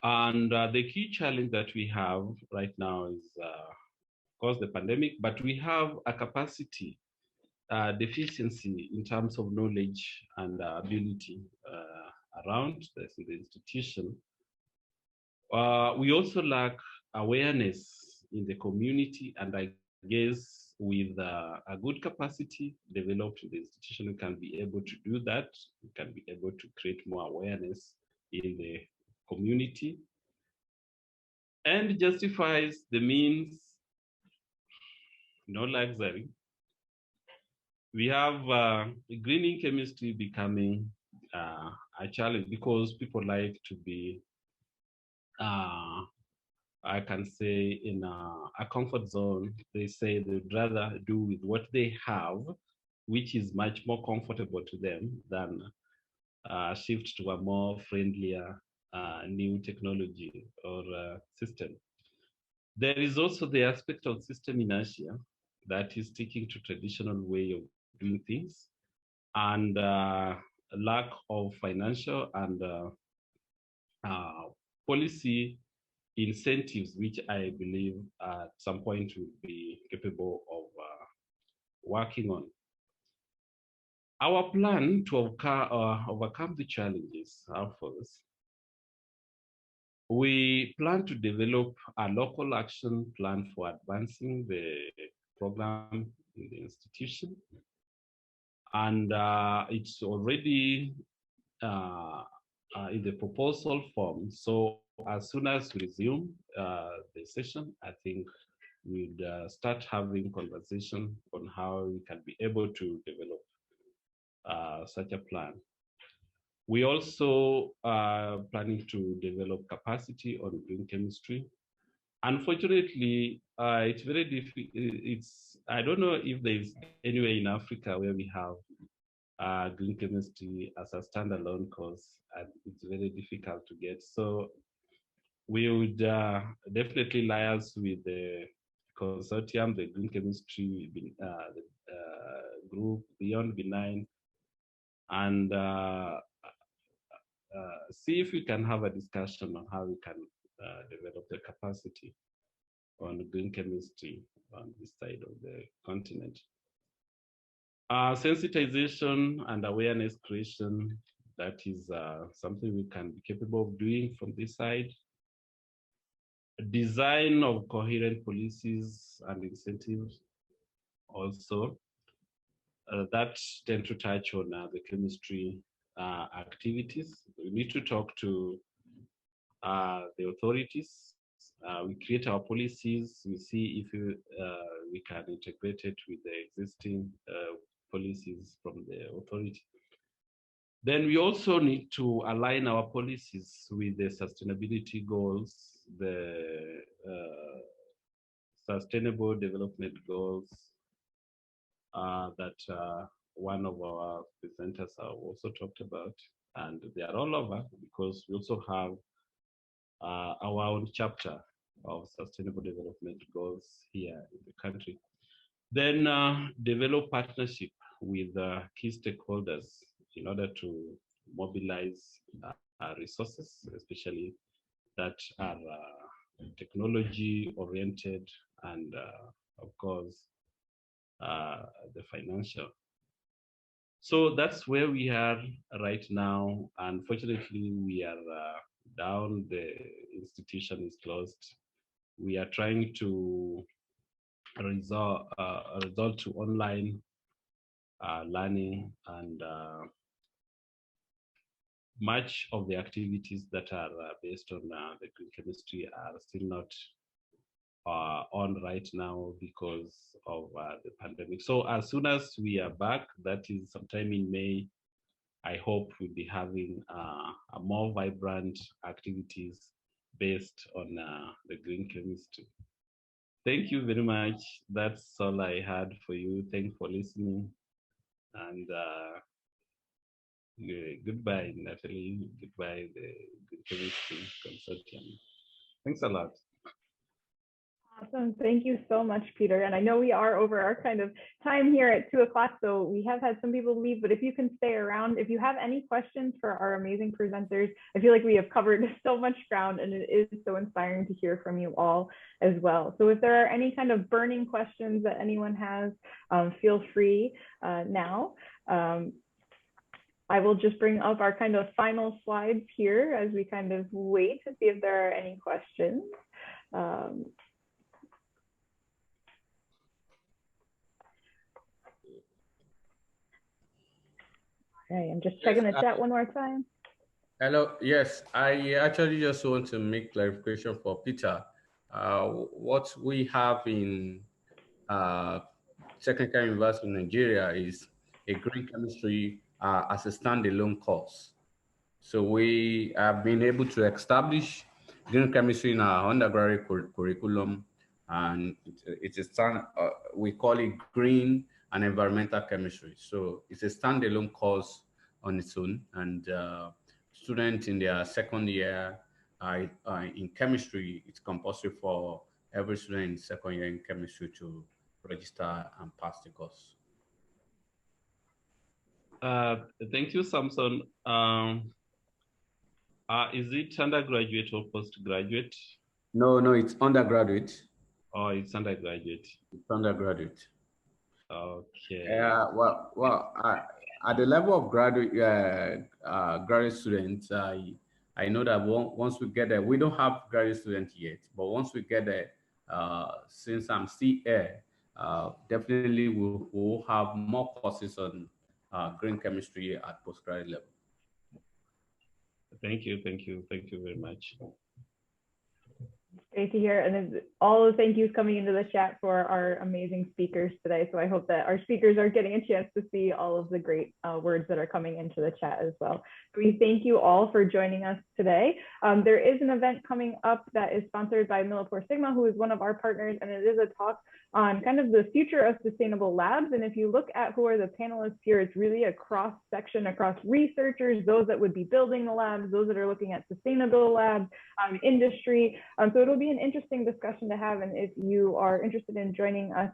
And the key challenge that we have right now is, of course, the pandemic, but we have a capacity deficiency in terms of knowledge and ability around this in the institution. We also lack awareness in the community, and I guess with a good capacity developed in the institution, we can be able to do that. We can be able to create more awareness in the community, and justifies the means, no luxury, we have greening chemistry becoming a challenge because people like to be, I can say, in a comfort zone. They say they'd rather do with what they have, which is much more comfortable to them than shift to a more friendlier new technology or system. There is also the aspect of system inertia that is sticking to traditional way of doing things, and lack of financial and policy incentives, which I believe at some point will be capable of working on. Our plan to overcome the challenges are first. We plan to develop a local action plan for advancing the program in the institution. And it's already in the proposal form. So as soon as we resume the session, I think we'd start having conversation on how we can be able to develop such a plan. We also are planning to develop capacity on green chemistry. Unfortunately, it's very difficult. I don't know if there's anywhere in Africa where we have green chemistry as a standalone course, and it's very difficult to get. So we would definitely liaise with the consortium, the green chemistry group beyond Benign, and see if we can have a discussion on how we can develop the capacity on green chemistry on this side of the continent. Sensitization and awareness creation, that is something we can be capable of doing from this side. Design of coherent policies and incentives also. That tend to touch on the chemistry activities. We need to talk to the authorities. We create our policies. We see if we can integrate it with the existing policies from the authority. Then we also need to align our policies with the sustainability goals, the sustainable development goals that one of our presenters have also talked about. And they are all over because we also have our own chapter of sustainable development goals here in the country. Then develop partnership with key stakeholders in order to mobilize resources, especially that are technology oriented and of course the financial. So that's where we are right now. Unfortunately, we are down, the institution is closed. We are trying to resort to online learning, and much of the activities that are based on the green chemistry are still not on right now because of the pandemic. So as soon as we are back, that is sometime in May, I hope we'll be having a more vibrant activities based on the green chemistry. Thank you very much. That's all I had for you. Thanks for listening. And goodbye, Natalie. Goodbye, the Green Chemistry Consortium. Thanks a lot. Awesome. Thank you so much, Peter. And I know we are over our kind of time here at 2 o'clock, so we have had some people leave, but if you can stay around, if you have any questions for our amazing presenters, I feel like we have covered so much ground, and it is so inspiring to hear from you all as well. So if there are any kind of burning questions that anyone has, feel free now. I will just bring up our kind of final slides here as we kind of wait to see if there are any questions. Okay, I'm just checking the chat one more time. Hello, yes, I actually just want to make clarification for Peter. What we have in Technical University of Nigeria is a green chemistry as a standalone course. So we have been able to establish green chemistry in our undergraduate curriculum, and it's a we call it green and environmental chemistry. So it's a standalone course on its own, and students in their second year in chemistry, it's compulsory for every student in second year in chemistry to register and pass the course. Thank you, Samson. Is it undergraduate or postgraduate? No, it's undergraduate. Oh, it's undergraduate. It's undergraduate. Okay. Well, at the level of graduate students, I know that once we get there, we don't have graduate students yet, but once we get there, since I'm still here, definitely we'll have more courses on green chemistry at postgraduate level. Thank you very much. Great to hear. And then all the thank yous coming into the chat for our amazing speakers today. So I hope that our speakers are getting a chance to see all of the great words that are coming into the chat as well. We thank you all for joining us today. There is an event coming up that is sponsored by Millipore Sigma, who is one of our partners, and it is a talk on kind of the future of sustainable labs. And if you look at who are the panelists here, it's really a cross section across researchers, those that would be building the labs, those that are looking at sustainable labs, industry. So it'll be an interesting discussion to have. And if you are interested in joining us,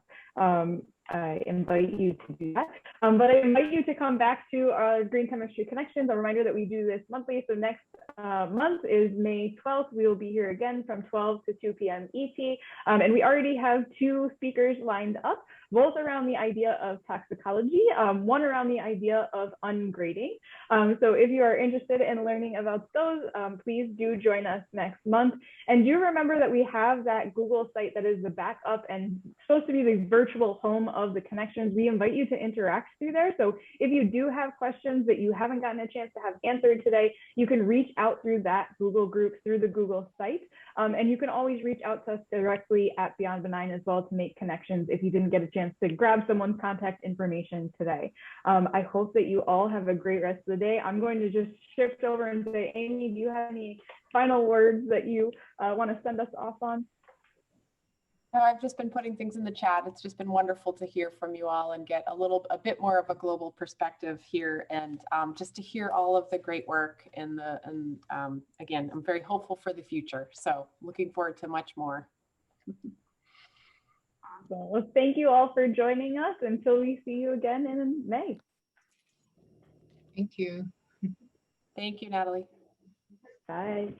I invite you to do that. But I invite you to come back to Green Chemistry Connections. A reminder that we do this monthly. So next month is May 12th. We will be here again from 12 to 2 p.m. ET. And we already have 2 speakers lined up, both around the idea of toxicology, one around the idea of ungrading. So if you are interested in learning about those, please do join us next month. And do remember that we have that Google site that is the backup and supposed to be the virtual home of the connections. We invite you to interact through there. So if you do have questions that you haven't gotten a chance to have answered today, you can reach out through that Google group, through the Google site. And you can always reach out to us directly at Beyond Benign as well to make connections if you didn't get a chance to grab someone's contact information today. I hope that you all have a great rest of the day. I'm going to just shift over and say, Amy, do you have any final words that you want to send us off on? No, I've just been putting things in the chat. It's just been wonderful to hear from you all and get a bit more of a global perspective here, and just to hear all of the great work and again, I'm very hopeful for the future. So looking forward to much more. Well, thank you all for joining us until we see you again in May. Thank you. Thank you, Natalie. Bye.